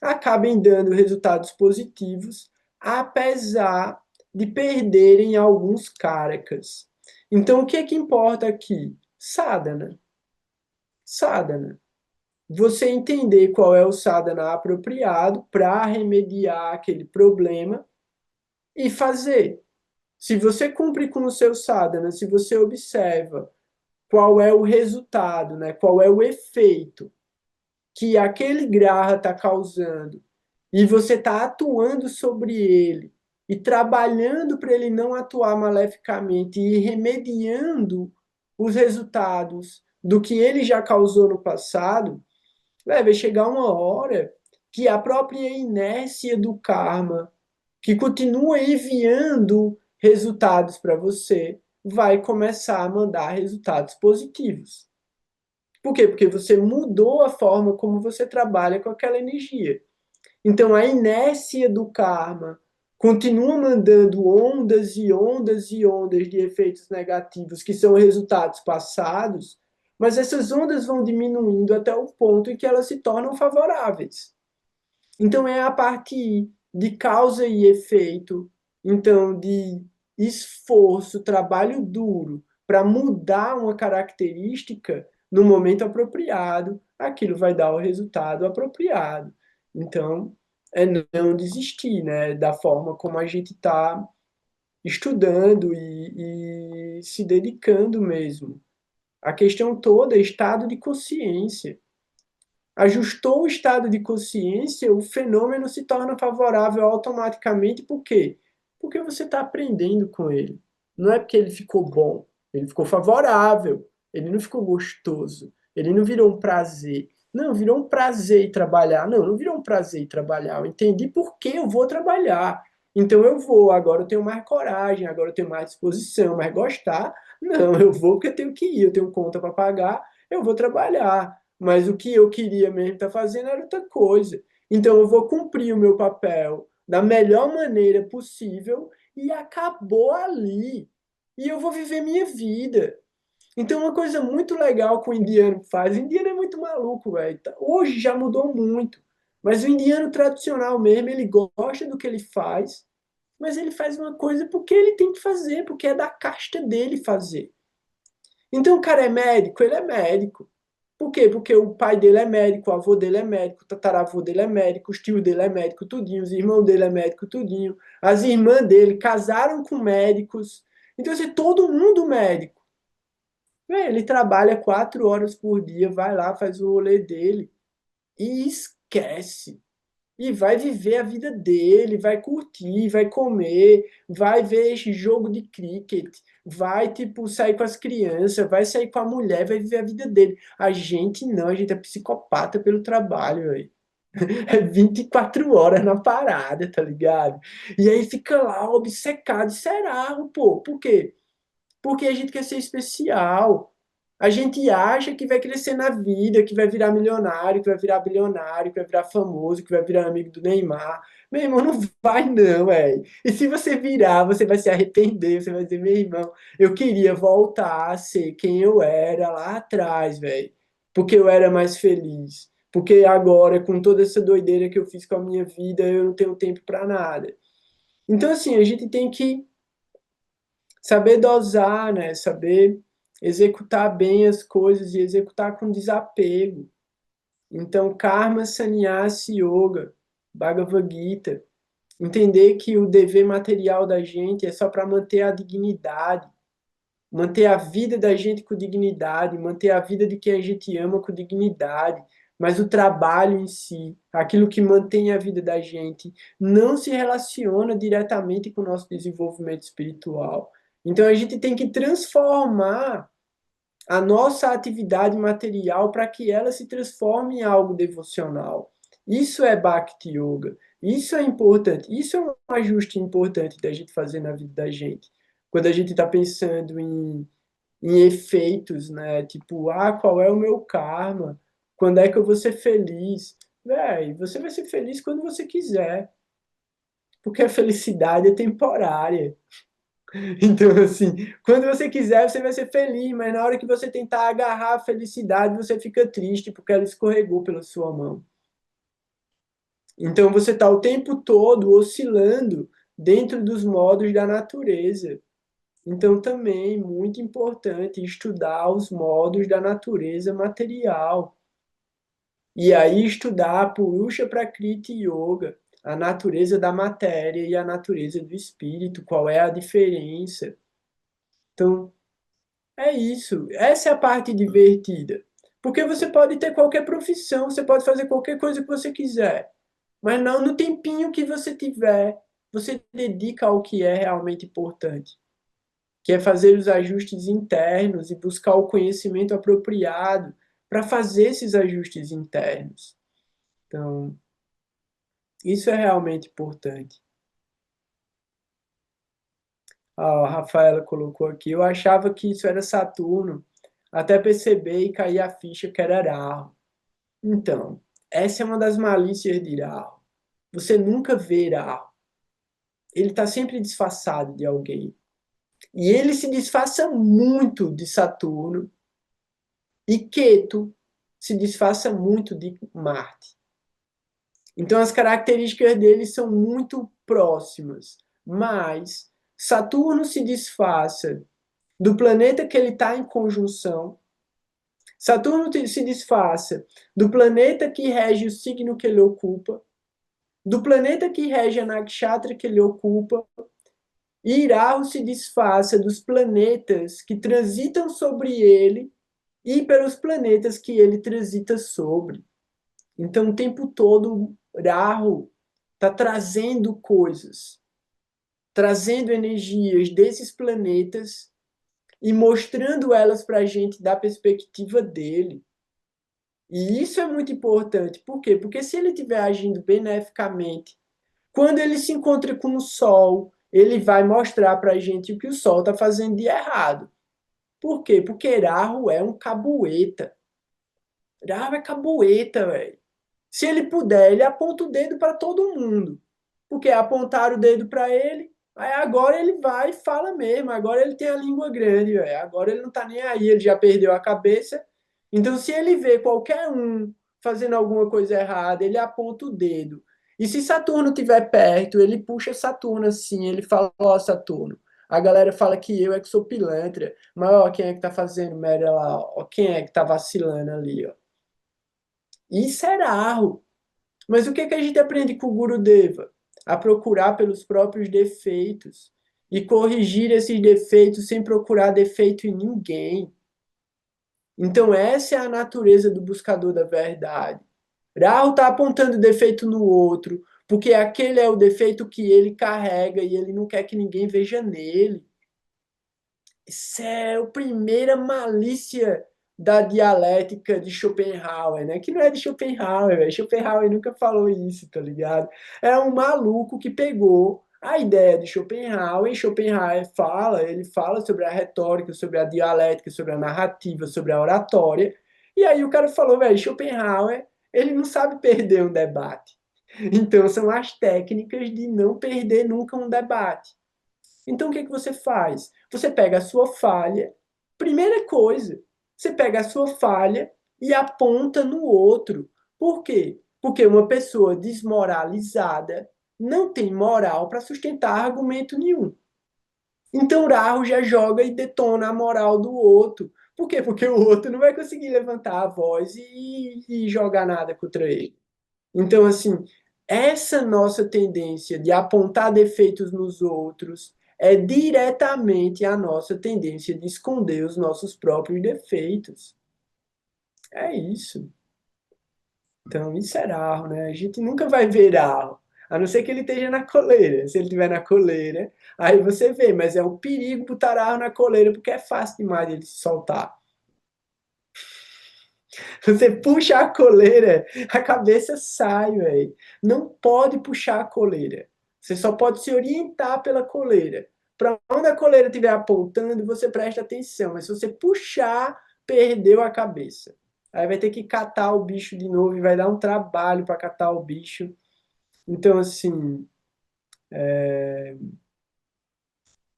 acabem dando resultados positivos, apesar de perderem alguns caracas. Então, o que é que importa aqui? Sadhana. Sadhana. Você entender qual é o sadhana apropriado para remediar aquele problema e fazer. Se você cumpre com o seu sadhana, se você observa qual é o resultado, né? Qual é o efeito que aquele graha está causando, e você está atuando sobre ele, e trabalhando para ele não atuar maleficamente, e remediando os resultados do que ele já causou no passado, vai chegar uma hora que a própria inércia do karma, que continua enviando resultados para você, vai começar a mandar resultados positivos. Por quê? Porque você mudou a forma como você trabalha com aquela energia. Então, a inércia do karma continua mandando ondas e ondas e ondas de efeitos negativos, que são resultados passados, mas essas ondas vão diminuindo até o ponto em que elas se tornam favoráveis. Então, é a partir de causa e efeito, então, de esforço, trabalho duro, para mudar uma característica no momento apropriado, aquilo vai dar o resultado apropriado. Então, é não desistir, né, da forma como a gente está estudando e se dedicando mesmo. A questão toda é estado de consciência. Ajustou o estado de consciência, o fenômeno se torna favorável automaticamente. Por quê? Porque você está aprendendo com ele. Não é porque ele ficou bom, ele ficou favorável, ele não ficou gostoso, ele não virou um prazer. Não, virou um prazer ir trabalhar. Não, não virou um prazer ir trabalhar. Eu entendi por que eu vou trabalhar. Então eu vou, agora eu tenho mais coragem, agora eu tenho mais disposição, mais gostar. Não, eu vou porque eu tenho que ir, eu tenho conta para pagar, eu vou trabalhar. Mas o que eu queria mesmo estar fazendo era outra coisa. Então eu vou cumprir o meu papel da melhor maneira possível e acabou ali. E eu vou viver minha vida. Então, uma coisa muito legal que o indiano faz, o indiano é muito maluco, velho. Hoje já mudou muito. Mas o indiano tradicional mesmo, ele gosta do que ele faz, mas ele faz uma coisa porque ele tem que fazer, porque é da casta dele fazer. Então, o cara é médico, ele é médico. Por quê? Porque o pai dele é médico, o avô dele é médico, o tataravô dele é médico, os tios dele é médico, tudinho, os irmãos dele é médico, tudinho. As irmãs dele casaram com médicos. Então, assim, todo mundo médico. Ele trabalha 4 horas por dia, vai lá, faz o rolê dele e esquece. E vai viver a vida dele, vai curtir, vai comer, vai ver esse jogo de cricket, vai, tipo, sair com as crianças, vai sair com a mulher, vai viver a vida dele. A gente não, a gente é psicopata pelo trabalho, velho. É 24 horas na parada, tá ligado? E aí fica lá obcecado, será, pô, por quê? Porque a gente quer ser especial. A gente acha que vai crescer na vida, que vai virar milionário, que vai virar bilionário, que vai virar famoso, que vai virar amigo do Neymar. Meu irmão, não vai não, velho. E se você virar, você vai se arrepender, você vai dizer, meu irmão, eu queria voltar a ser quem eu era lá atrás, velho. Porque eu era mais feliz. Porque agora, com toda essa doideira que eu fiz com a minha vida, eu não tenho tempo para nada. Então, assim, a gente tem que saber dosar, né? Saber executar bem as coisas e executar com desapego. Então, Karma Sannyasa Yoga, Bhagavad Gita, entender que o dever material da gente é só para manter a dignidade, manter a vida da gente com dignidade, manter a vida de quem a gente ama com dignidade, mas o trabalho em si, aquilo que mantém a vida da gente, não se relaciona diretamente com o nosso desenvolvimento espiritual. Então a gente tem que transformar a nossa atividade material para que ela se transforme em algo devocional. Isso é Bhakti Yoga. Isso é importante. Isso é um ajuste importante da gente fazer na vida da gente. Quando a gente está pensando em efeitos, né? Tipo, qual é o meu karma? Quando é que eu vou ser feliz? Véi, você vai ser feliz quando você quiser. Porque a felicidade é temporária. Então, assim, quando você quiser, você vai ser feliz, mas na hora que você tentar agarrar a felicidade, você fica triste porque ela escorregou pela sua mão. Então, você está o tempo todo oscilando dentro dos modos da natureza. Então, também muito importante estudar os modos da natureza material. E aí estudar Purusha Prakriti Yoga, a natureza da matéria e a natureza do espírito, qual é a diferença. Então, é isso. Essa é a parte divertida. Porque você pode ter qualquer profissão, você pode fazer qualquer coisa que você quiser. Mas não no tempinho que você tiver, você dedica ao que é realmente importante, que é fazer os ajustes internos e buscar o conhecimento apropriado para fazer esses ajustes internos. Então, isso é realmente importante. A Rafaela colocou aqui, eu achava que isso era Saturno, até perceber e cair a ficha que era Rahu. Então, essa é uma das malícias de Rahu. Você nunca vê Rahu. Ele está sempre disfarçado de alguém. E ele se disfarça muito de Saturno e Ketu se disfarça muito de Marte. Então as características dele são muito próximas, mas Saturno se disfarça do planeta que ele está em conjunção. Saturno se disfarça do planeta que rege o signo que ele ocupa, do planeta que rege a nakshatra que ele ocupa, e Irahu se disfarça dos planetas que transitam sobre ele e pelos planetas que ele transita sobre. Então, o tempo todo, Rahu está trazendo coisas, trazendo energias desses planetas e mostrando elas para a gente da perspectiva dele. E isso é muito importante. Por quê? Porque se ele estiver agindo beneficamente, quando ele se encontra com o Sol, ele vai mostrar para a gente o que o Sol está fazendo de errado. Por quê? Porque Rahu é um cabueta. Rahu é cabueta, velho. Se ele puder, ele aponta o dedo para todo mundo. Porque apontaram o dedo para ele, aí agora ele vai e fala mesmo. Agora ele tem a língua grande, velho. Agora ele não tá nem aí, ele já perdeu a cabeça. Então, se ele vê qualquer um fazendo alguma coisa errada, ele aponta o dedo. E se Saturno estiver perto, ele puxa Saturno assim, ele fala, ó, oh, Saturno. A galera fala que eu é que sou pilantra, mas ó, quem é que tá fazendo merda lá? Ó, quem é que tá vacilando ali, ó? Isso é Rahu. Mas o que é que a gente aprende com o Gurudeva? A procurar pelos próprios defeitos e corrigir esses defeitos sem procurar defeito em ninguém. Então, essa é a natureza do buscador da verdade. Raul está apontando defeito no outro, porque aquele é o defeito que ele carrega e ele não quer que ninguém veja nele. Isso é a primeira malícia da dialética de Schopenhauer, né? Que não é de Schopenhauer, velho. Schopenhauer nunca falou isso, tá ligado? É um maluco que pegou a ideia de Schopenhauer, e Schopenhauer fala, ele fala sobre a retórica, sobre a dialética, sobre a narrativa, sobre a oratória, e aí o cara falou, velho, Schopenhauer, ele não sabe perder um debate. Então são as técnicas de não perder nunca um debate. Então, o que, que você faz? Você pega a sua falha, primeira coisa, você pega a sua falha e aponta no outro. Por quê? Porque uma pessoa desmoralizada não tem moral para sustentar argumento nenhum. Então, o Raul já joga e detona a moral do outro. Por quê? Porque o outro não vai conseguir levantar a voz e jogar nada contra ele. Então, assim, essa nossa tendência de apontar defeitos nos outros é diretamente a nossa tendência de esconder os nossos próprios defeitos. É isso. Então, isso é raro, né? A gente nunca vai ver raro, a não ser que ele esteja na coleira. Se ele estiver na coleira, aí você vê, mas é um perigo botar raro na coleira, porque é fácil demais ele se soltar. Você puxa a coleira, a cabeça sai, velho. Não pode puxar a coleira. Você só pode se orientar pela coleira. Para onde a coleira estiver apontando, você presta atenção. Mas se você puxar, perdeu a cabeça. Aí vai ter que catar o bicho de novo e vai dar um trabalho para catar o bicho. Então, assim.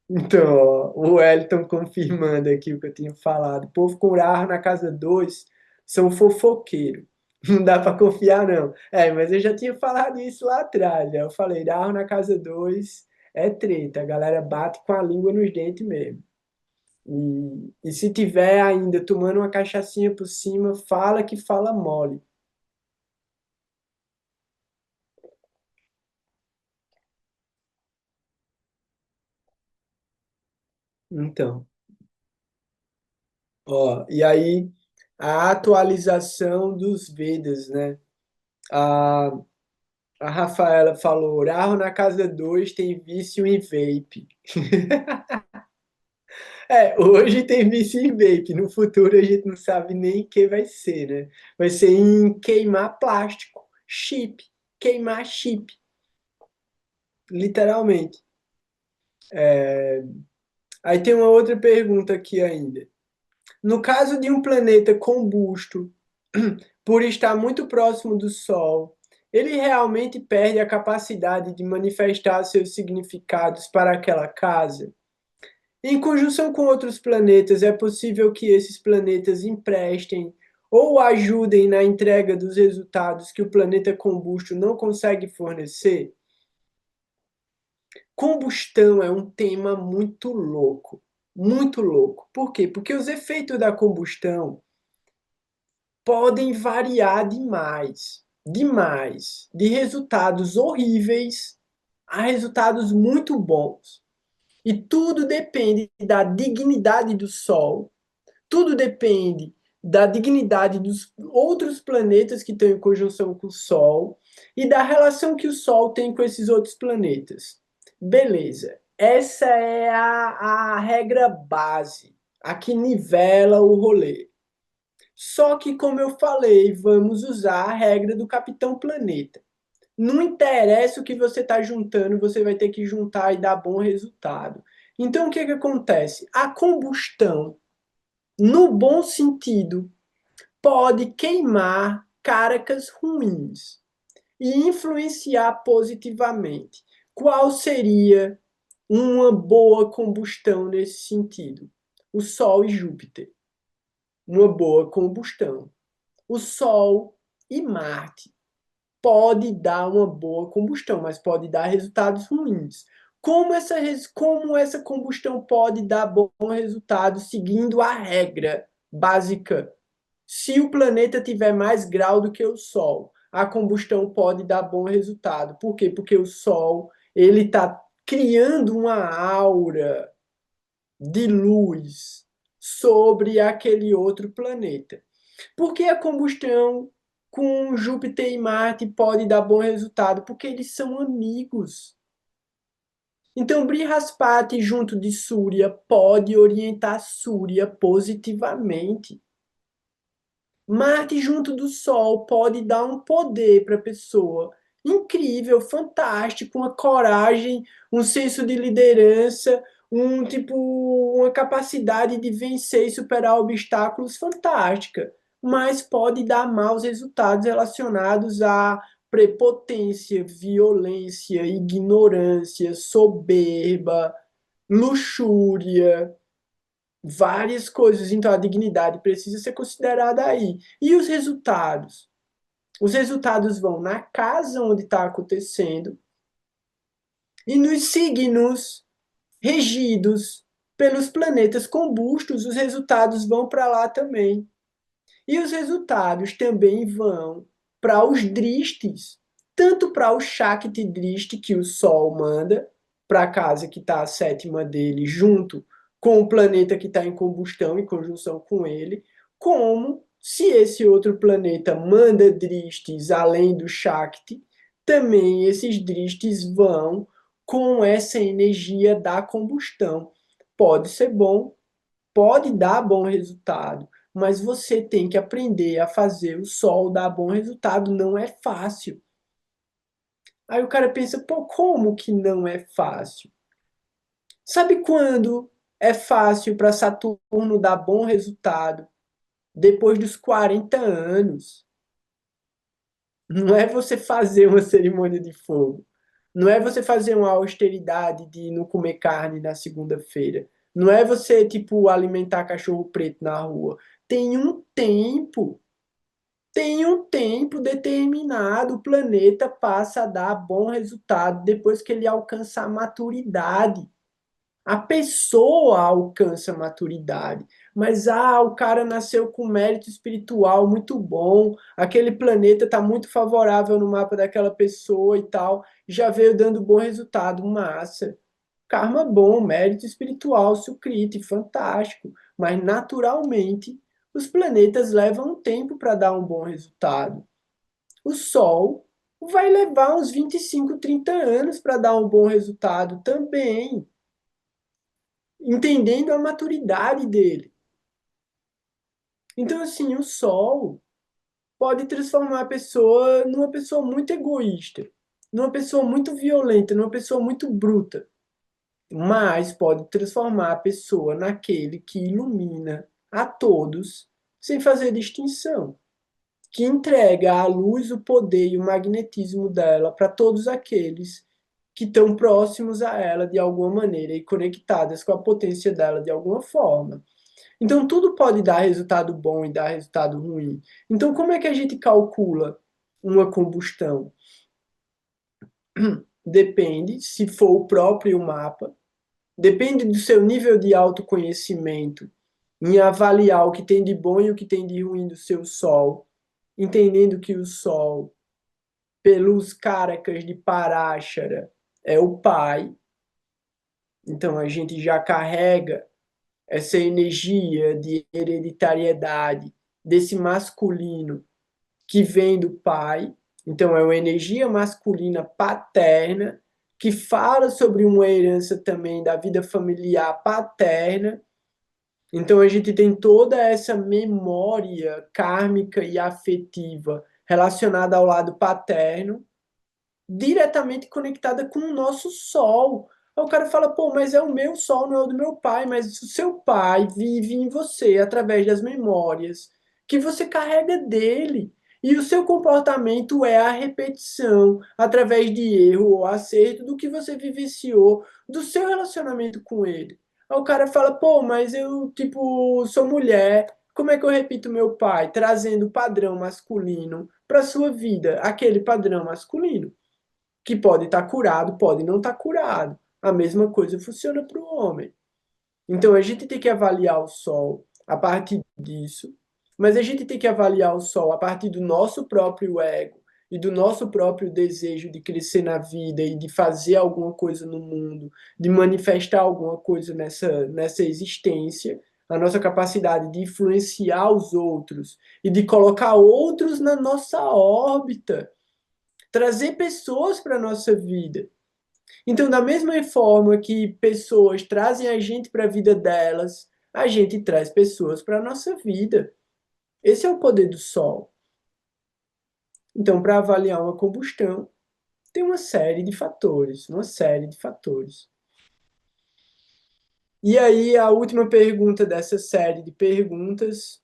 Então, ó, o Wellington confirmando aqui o que eu tinha falado. O povo com raro na casa 2 são fofoqueiro. Não dá para confiar, não. É, mas eu já tinha falado isso lá atrás. Né? Eu falei, raro na casa 2 é treta. A galera bate com a língua nos dentes mesmo. E se tiver ainda tomando uma cachaçinha por cima, fala que fala mole. Então, ó, e aí a atualização dos Vedas, né? A, a Rafaela falou, Rahu na casa 2 tem vício em vape. É, hoje tem vício em vape, no futuro a gente não sabe nem o que vai ser, né? Vai ser em queimar plástico, chip, queimar chip, literalmente. Aí tem uma outra pergunta aqui ainda. No caso de um planeta combusto, por estar muito próximo do Sol, ele realmente perde a capacidade de manifestar seus significados para aquela casa? Em conjunção com outros planetas, é possível que esses planetas emprestem ou ajudem na entrega dos resultados que o planeta combusto não consegue fornecer? Combustão é um tema muito louco. Muito louco. Por quê? Porque os efeitos da combustão podem variar demais. Demais. De resultados horríveis a resultados muito bons. E tudo depende da dignidade do Sol, tudo depende da dignidade dos outros planetas que estão em conjunção com o Sol e da relação que o Sol tem com esses outros planetas. Beleza. Essa é a regra base, a que nivela o rolê. Só que, como eu falei, vamos usar a regra do Capitão Planeta. Não interessa o que você está juntando, você vai ter que juntar e dar bom resultado. Então, o que, que acontece? A combustão, no bom sentido, pode queimar caracas ruins e influenciar positivamente. Qual seria uma boa combustão nesse sentido? O Sol e Júpiter. Uma boa combustão. O Sol e Marte pode dar uma boa combustão, mas pode dar resultados ruins. Como essa combustão pode dar bom resultado seguindo a regra básica? Se o planeta tiver mais grau do que o Sol, a combustão pode dar bom resultado. Por quê? Porque o Sol ele está criando uma aura de luz sobre aquele outro planeta. Por que a combustão com Júpiter e Marte pode dar bom resultado? Porque eles são amigos. Então, Brihaspati junto de Surya pode orientar Surya positivamente. Marte junto do Sol pode dar um poder para a pessoa incrível, fantástico, uma coragem, um senso de liderança, uma capacidade de vencer e superar obstáculos fantástica, mas pode dar maus resultados relacionados à prepotência, violência, ignorância, soberba, luxúria, várias coisas. Então, a dignidade precisa ser considerada aí. E os resultados? Os resultados vão na casa onde está acontecendo e nos signos regidos pelos planetas combustos, os resultados vão para lá também. E os resultados também vão para os dristes, tanto para o Shakti Drishti que o Sol manda para a casa que está a sétima dele, junto com o planeta que está em combustão, em conjunção com ele, como se esse outro planeta manda dristes além do Shakti, também esses dristes vão com essa energia da combustão. Pode ser bom, pode dar bom resultado, mas você tem que aprender a fazer o sol dar bom resultado, não é fácil. Aí o cara pensa, pô, como que não é fácil? Sabe quando é fácil para Saturno dar bom resultado? Depois dos 40 anos. Não é você fazer uma cerimônia de fogo. Não é você fazer uma austeridade de não comer carne na segunda-feira. Não é você, tipo, alimentar cachorro preto na rua. Tem um tempo. Tem um tempo determinado. O planeta passa a dar bom resultado depois que ele alcança a maturidade. A pessoa alcança maturidade, mas o cara nasceu com mérito espiritual muito bom, aquele planeta está muito favorável no mapa daquela pessoa e tal, já veio dando bom resultado, massa. karma bom, mérito espiritual, sukriti, fantástico. Mas, naturalmente, os planetas levam um tempo para dar um bom resultado. O Sol vai levar uns 25, 30 anos para dar um bom resultado também, entendendo a maturidade dele. Então, assim, o Sol pode transformar a pessoa numa pessoa muito egoísta, numa pessoa muito violenta, numa pessoa muito bruta. Mas pode transformar a pessoa naquele que ilumina a todos sem fazer distinção, que entrega a luz, o poder e o magnetismo dela para todos aqueles que estão próximos a ela de alguma maneira e conectadas com a potência dela de alguma forma. Então, tudo pode dar resultado bom e dar resultado ruim. Então, como é que a gente calcula uma combustão? Depende, se for o próprio mapa, depende do seu nível de autoconhecimento em avaliar o que tem de bom e o que tem de ruim do seu Sol, entendendo que o Sol, pelos Karakas de Parashara, é o pai. Então, a gente já carrega essa energia de hereditariedade desse masculino que vem do pai. Então, é uma energia masculina paterna que fala sobre uma herança também da vida familiar paterna. Então, a gente tem toda essa memória kármica e afetiva relacionada ao lado paterno, diretamente conectada com o nosso sol. Aí o cara fala, pô, mas é o meu sol, não é o do meu pai, mas o seu pai vive em você através das memórias que você carrega dele. E o seu comportamento é a repetição, através de erro ou acerto, do que você vivenciou do seu relacionamento com ele. Aí o cara fala, pô, mas eu, tipo, sou mulher, como é que eu repito meu pai? Trazendo o padrão masculino para sua vida, aquele padrão masculino que pode estar curado, pode não estar curado. A mesma coisa funciona para o homem. Então a gente tem que avaliar o Sol a partir disso, mas a gente tem que avaliar o Sol a partir do nosso próprio ego e do nosso próprio desejo de crescer na vida e de fazer alguma coisa no mundo, de manifestar alguma coisa nessa existência, a nossa capacidade de influenciar os outros e de colocar outros na nossa órbita, trazer pessoas para a nossa vida. Então, da mesma forma que pessoas trazem a gente para a vida delas, a gente traz pessoas para a nossa vida. Esse é o poder do Sol. Então, para avaliar uma combustão, tem uma série de fatores, uma série de fatores. E aí, a última pergunta dessa série de perguntas: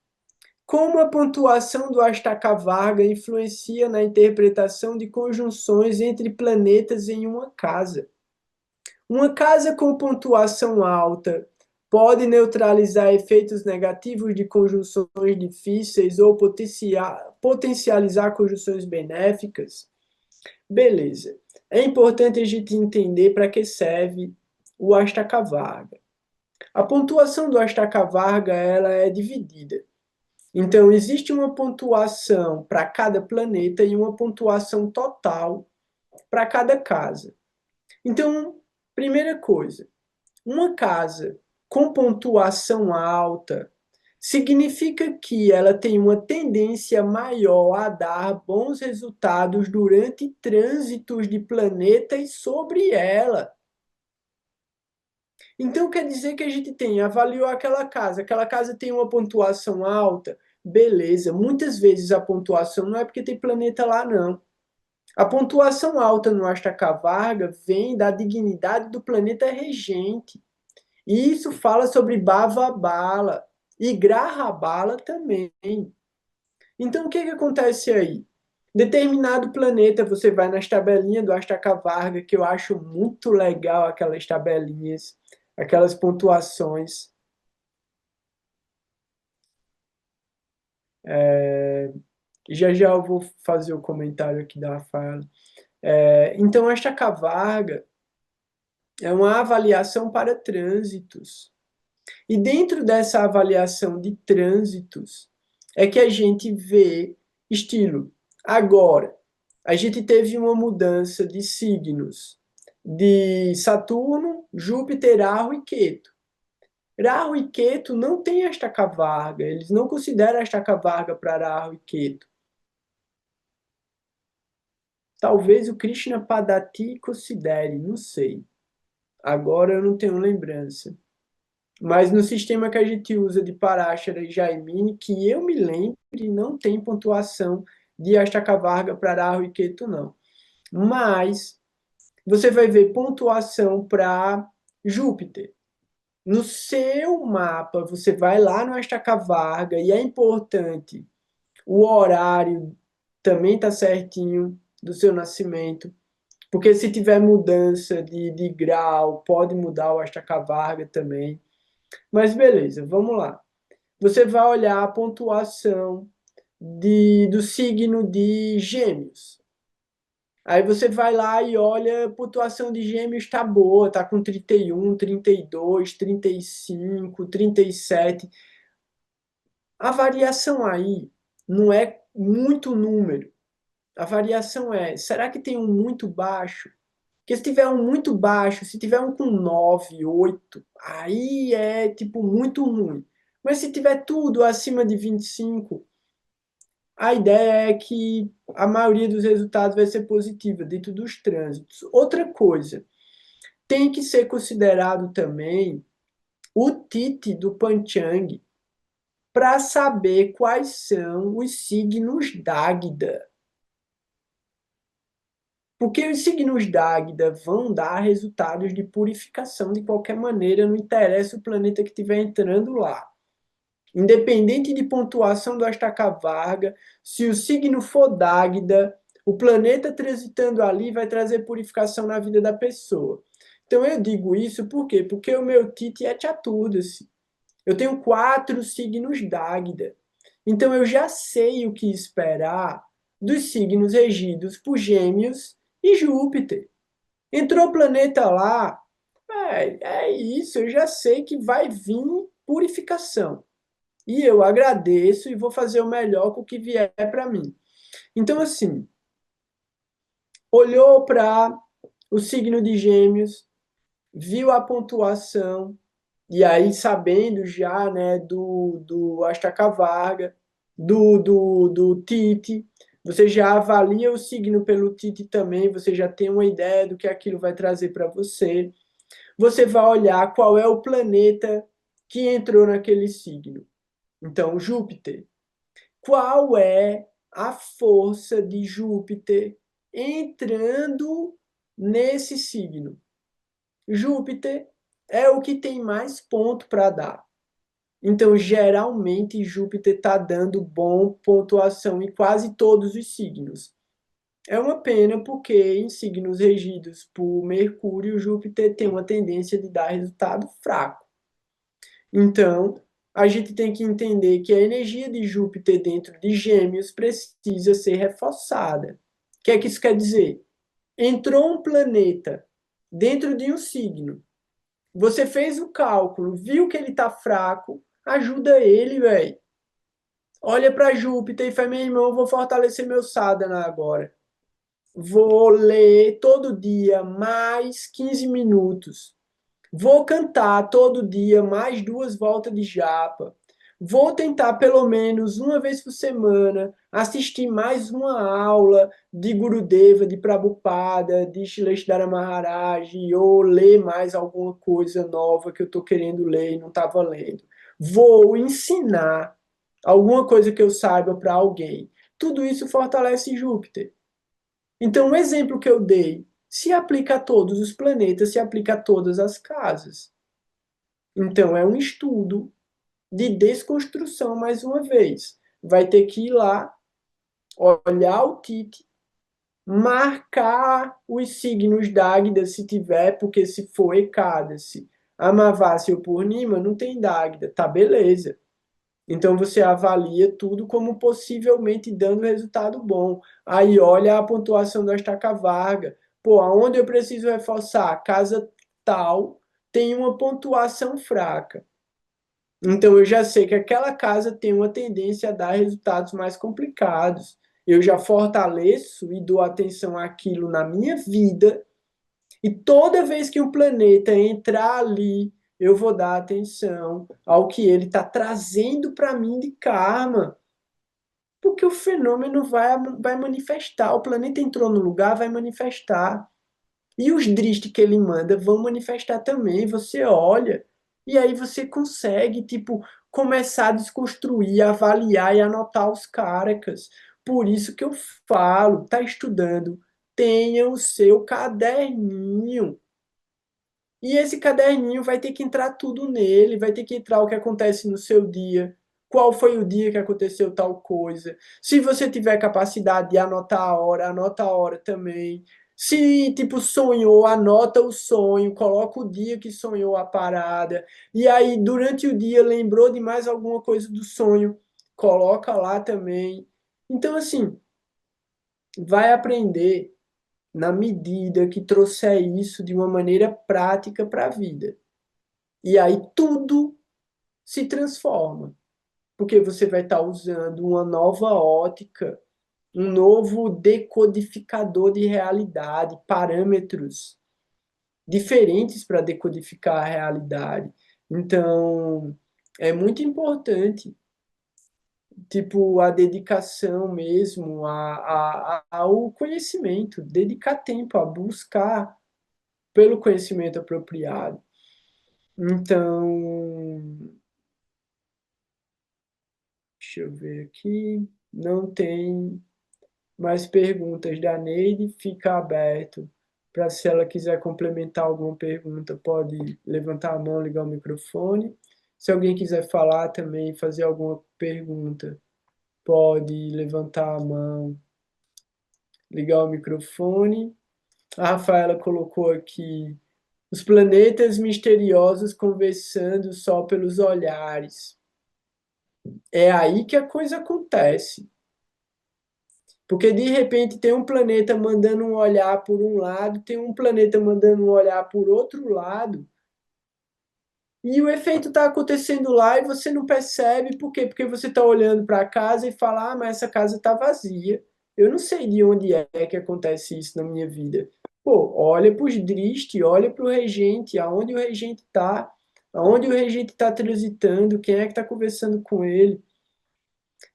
como a pontuação do Astakavarga influencia na interpretação de conjunções entre planetas em uma casa? Uma casa com pontuação alta pode neutralizar efeitos negativos de conjunções difíceis ou potencializar conjunções benéficas? Beleza. É importante a gente entender para que serve o Astakavarga. A pontuação do Astakavarga ela é dividida. Então, existe uma pontuação para cada planeta e uma pontuação total para cada casa. Então, primeira coisa, uma casa com pontuação alta significa que ela tem uma tendência maior a dar bons resultados durante trânsitos de planetas sobre ela. Então quer dizer que a gente avaliou aquela casa tem uma pontuação alta, beleza. Muitas vezes a pontuação não é porque tem planeta lá, não. A pontuação alta no Astakavarga vem da dignidade do planeta regente. E isso fala sobre Bhava Bala e Graha Bala também. Então, o que acontece aí? Determinado planeta, você vai nas tabelinhas do Astakavarga, que eu acho muito legal aquelas tabelinhas, aquelas pontuações. Já já eu vou fazer o comentário aqui da fala. Então, Astakavarga é uma avaliação para trânsitos. E dentro dessa avaliação de trânsitos é que a gente vê estilo. Agora, a gente teve uma mudança de signos de Saturno Júpiter, Rahu e Ketu. Rahu e Ketu não têm estaca varga, eles não consideram a estaca varga para Rahu e Ketu. Talvez o Krishna Padati considere, não sei. Agora eu não tenho lembrança. Mas no sistema que a gente usa de Parashara e Jaimini, que eu me lembre, não tem pontuação de estaca varga para Rahu e Ketu, não. Mas você vai ver pontuação para Júpiter. No seu mapa, você vai lá no estaca varga e é importante o horário também tá certinho do seu nascimento, porque se tiver mudança de grau, pode mudar o estaca varga também. Mas beleza, vamos lá. Você vai olhar a pontuação do signo de Gêmeos. Aí você vai lá e olha, a pontuação de Gêmeos está boa, está com 31, 32, 35, 37. A variação aí não é muito número. A variação é, será que tem um muito baixo? Porque se tiver um muito baixo, se tiver um com 9, 8, aí é tipo muito ruim. Mas se tiver tudo acima de 25, a ideia é que a maioria dos resultados vai ser positiva dentro dos trânsitos. Outra coisa, tem que ser considerado também o Titi do Panchang para saber quais são os signos d'Águida. Porque os signos d'Águida vão dar resultados de purificação de qualquer maneira, não interessa o planeta que estiver entrando lá. Independente de pontuação do estaca varga, se o signo for d'Águida, o planeta transitando ali vai trazer purificação na vida da pessoa. Então eu digo isso por quê? Porque o meu Titi é Chaturdasi. Eu tenho 4 signos d'Águida. Então eu já sei o que esperar dos signos regidos por Gêmeos e Júpiter. Entrou o planeta lá, é isso, eu já sei que vai vir purificação. E eu agradeço e vou fazer o melhor com o que vier para mim. Então, assim, olhou para o signo de Gêmeos, viu a pontuação, e aí sabendo já né, do Astaca Varga, do Tite, você já avalia o signo pelo Tite também, você já tem uma ideia do que aquilo vai trazer para você. Você vai olhar qual é o planeta que entrou naquele signo. Então, Júpiter. Qual é a força de Júpiter entrando nesse signo? Júpiter é o que tem mais ponto para dar. Então, geralmente, Júpiter está dando bom pontuação em quase todos os signos. É uma pena porque em signos regidos por Mercúrio, Júpiter tem uma tendência de dar resultado fraco. Então, a gente tem que entender que a energia de Júpiter dentro de Gêmeos precisa ser reforçada. O que é que isso quer dizer? Entrou um planeta dentro de um signo. Você fez o cálculo, viu que ele está fraco, ajuda ele, velho. Olha para Júpiter e fala, meu irmão, vou fortalecer meu sadhana agora. Vou ler todo dia mais 15 minutos. Vou cantar todo dia mais 2 voltas de japa. Vou tentar pelo menos uma vez por semana assistir mais uma aula de Gurudeva, de Prabhupada, de Shileshdhara Maharaj, ou ler mais alguma coisa nova que eu estou querendo ler e não estava lendo. Vou ensinar alguma coisa que eu saiba para alguém. Tudo isso fortalece Júpiter. Então, o exemplo que eu dei se aplica a todos os planetas, se aplica a todas as casas. Então, é um estudo de desconstrução, mais uma vez. Vai ter que ir lá, olhar o Tite, marcar os signos d'Águida, se tiver, porque se for Ekadasi, Amavasya ou Purnima, não tem d'Águida, tá beleza. Então você avalia tudo como possivelmente dando resultado bom. Aí olha a pontuação da estaca varga. Pô, aonde eu preciso reforçar? A casa tal tem uma pontuação fraca. Então eu já sei que aquela casa tem uma tendência a dar resultados mais complicados. Eu já fortaleço e dou atenção àquilo na minha vida E toda vez que o planeta entrar ali, eu vou dar atenção ao que ele está trazendo para mim de karma. Porque o fenômeno vai manifestar. O planeta entrou no lugar, vai manifestar. E os drishti que ele manda vão manifestar também. Você olha, e aí você consegue, tipo, começar a desconstruir, avaliar e anotar os carakas. Por isso que eu falo, tá estudando, tenha o seu caderninho. E esse caderninho vai ter que entrar tudo nele, vai ter que entrar o que acontece no seu dia, qual foi o dia que aconteceu tal coisa. Se você tiver capacidade de anotar a hora, anota a hora também. Se, tipo, sonhou, anota o sonho, coloca o dia que sonhou a parada. E aí, durante o dia, lembrou de mais alguma coisa do sonho, coloca lá também. Então, assim, vai aprender na medida que trouxer isso de uma maneira prática para a vida. E aí tudo se transforma, porque você vai estar usando uma nova ótica, um novo decodificador de realidade, parâmetros diferentes para decodificar a realidade. Então, é muito importante, tipo, a dedicação mesmo ao conhecimento, dedicar tempo a buscar pelo conhecimento apropriado. Então, deixa eu ver aqui. Não tem mais perguntas da Neide. Fica aberto para, se ela quiser complementar alguma pergunta, pode levantar a mão, ligar o microfone. Se alguém quiser falar também, fazer alguma pergunta, pode levantar a mão, ligar o microfone. A Rafaela colocou aqui os planetas misteriosos conversando só pelos olhares. É aí que a coisa acontece. Porque de repente tem um planeta mandando um olhar por um lado, tem um planeta mandando um olhar por outro lado, e o efeito está acontecendo lá e você não percebe. Por quê? Porque você está olhando para a casa e fala: ah, mas essa casa está vazia. Eu não sei de onde é que acontece isso na minha vida. Pô, olha para os Drishti, olha para o regente, aonde o regente está, aonde o regente está transitando, quem é que está conversando com ele.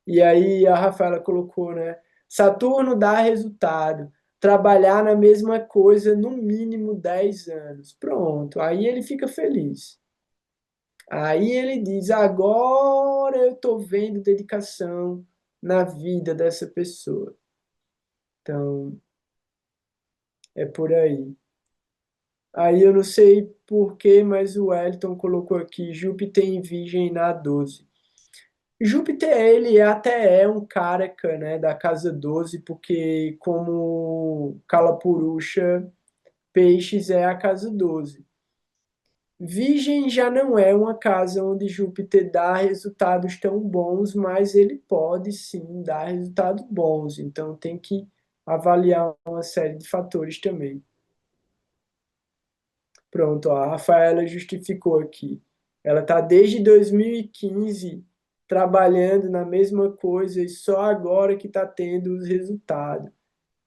E aí a Rafaela colocou, né? Saturno dá resultado. Trabalhar na mesma coisa no mínimo 10 anos. Pronto, aí ele fica feliz. Aí ele diz: agora eu estou vendo dedicação na vida dessa pessoa. Então, é por aí. Aí eu não sei por quê, mas o Wellington colocou aqui: Júpiter em Virgem na 12. Júpiter, ele até é um Karaka, né, da casa 12, porque como Kalapurusha, Peixes é a casa 12. Virgem já não é uma casa onde Júpiter dá resultados tão bons, mas ele pode sim dar resultados bons. Então tem que avaliar uma série de fatores também. Pronto, ó, a Rafaela justificou aqui. Ela está desde 2015 trabalhando na mesma coisa e só agora que está tendo os resultados.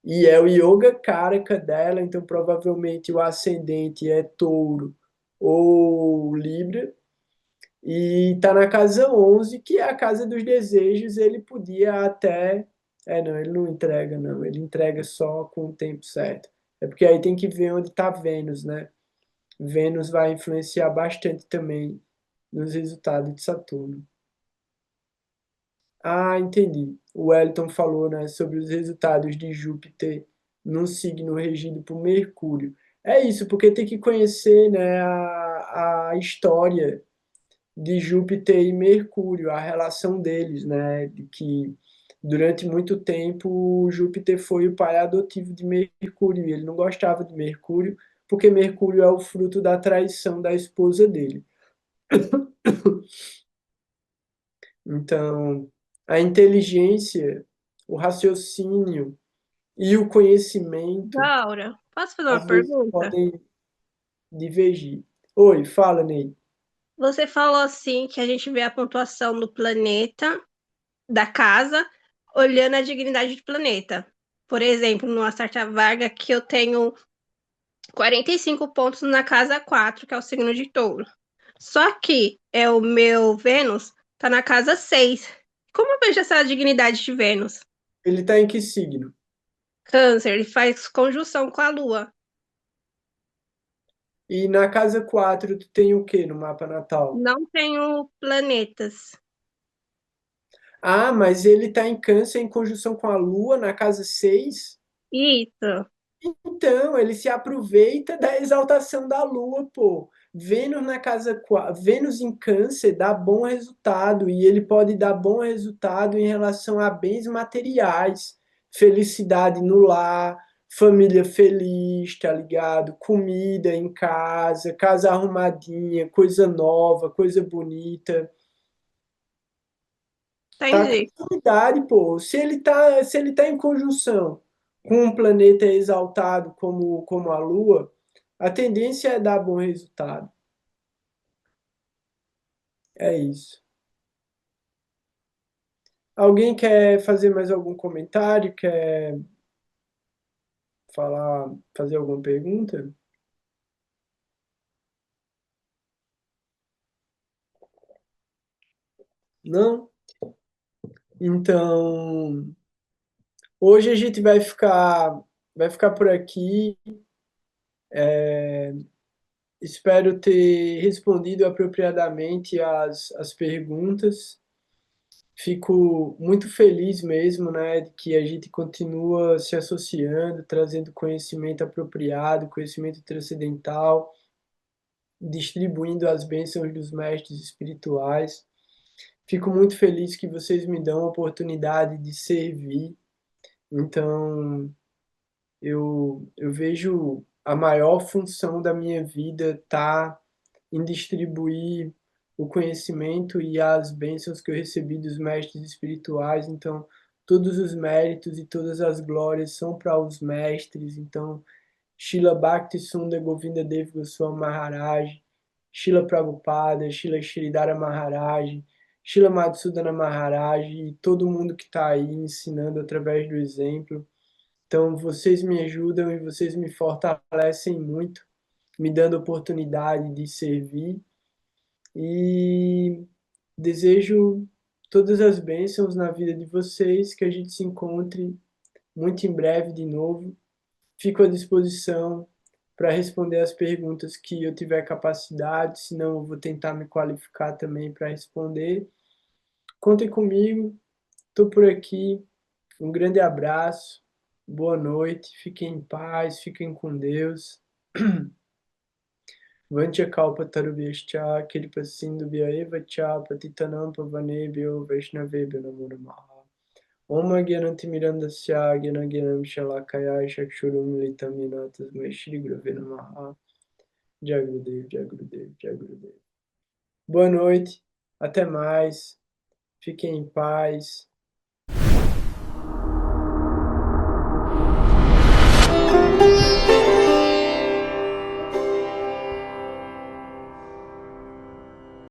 E é o Yoga Karaka dela, então provavelmente o ascendente é Touro ou Libra. E está na casa 11, que é a casa dos desejos. Ele podia até. É, não, ele não entrega, não. Ele entrega só com o tempo certo. É porque aí tem que ver onde está Vênus, né? Vênus vai influenciar bastante também nos resultados de Saturno. Ah, entendi. O Wellington falou, né, sobre os resultados de Júpiter num signo regido por Mercúrio. É isso, porque tem que conhecer, né, a história de Júpiter e Mercúrio, a relação deles, né, de que durante muito tempo Júpiter foi o pai adotivo de Mercúrio, e ele não gostava de Mercúrio, porque Mercúrio é o fruto da traição da esposa dele. Então, a inteligência, o raciocínio e o conhecimento Laura, posso fazer uma às vezes pergunta? podem divergir. Oi, fala, Ney. Você falou assim que a gente vê a pontuação do planeta, da casa, olhando a dignidade do planeta. Por exemplo, no Astarta Varga, que eu tenho 45 pontos na casa 4, que é o signo de Touro. Só que o meu Vênus tá na casa 6. Como eu vejo essa dignidade de Vênus? Ele está em que signo? Câncer, ele faz conjunção com a Lua. E na casa 4 tu tem o que no mapa natal? Não tenho planetas. Ah, mas ele está em Câncer em conjunção com a Lua na casa 6. Isso. Então, ele se aproveita da exaltação da Lua, pô. Vênus na casa 4, Vênus em Câncer dá bom resultado e ele pode dar bom resultado em relação a bens materiais, felicidade no lar, família feliz, tá ligado? Comida em casa, casa arrumadinha, coisa nova, coisa bonita. Tá com Entendi. autoridade, pô. Se ele tá em conjunção com um planeta exaltado como a Lua, a tendência é dar bom resultado. É isso. Alguém quer fazer mais algum comentário? Quer falar, fazer alguma pergunta? Não? Então, hoje a gente vai ficar por aqui. Espero ter respondido apropriadamente as perguntas. Fico muito feliz mesmo, né, de que a gente continua se associando, trazendo conhecimento apropriado, conhecimento transcendental, distribuindo as bênçãos dos mestres espirituais. Fico muito feliz que vocês me dão a oportunidade de servir. Então, eu vejo a maior função da minha vida tá em distribuir o conhecimento e as bênçãos que eu recebi dos mestres espirituais. Então, todos os méritos e todas as glórias são para os mestres. Então, Srila Bhakti Sundar Govinda Dev Goswami Maharaj, Srila Prabhupada, Srila Sridhara Maharaj, Srila Madhusudana Maharaj e todo mundo que está aí ensinando através do exemplo. Então, vocês me ajudam e vocês me fortalecem muito, me dando a oportunidade de servir e desejo todas as bênçãos na vida de vocês, que a gente se encontre muito em breve de novo. Fico à disposição para responder as perguntas que eu tiver capacidade, senão eu vou tentar me qualificar também para responder. Contem comigo, estou por aqui. Um grande abraço, boa noite, fiquem em paz, fiquem com Deus. Vancha kalpa tarubhyascha kripa sindhu eva cha patitanam pavanebhyo vaishnavebhyo namo namaha. Om Gyanantimirandasya Gyanagyam Shalakaya Chakshurum Militam Yena Tasmai Shri Gurave Namaha. Jai Gurudev, Jai Gurudev, Jai Gurudev. Boa noite, até mais, fiquem em paz.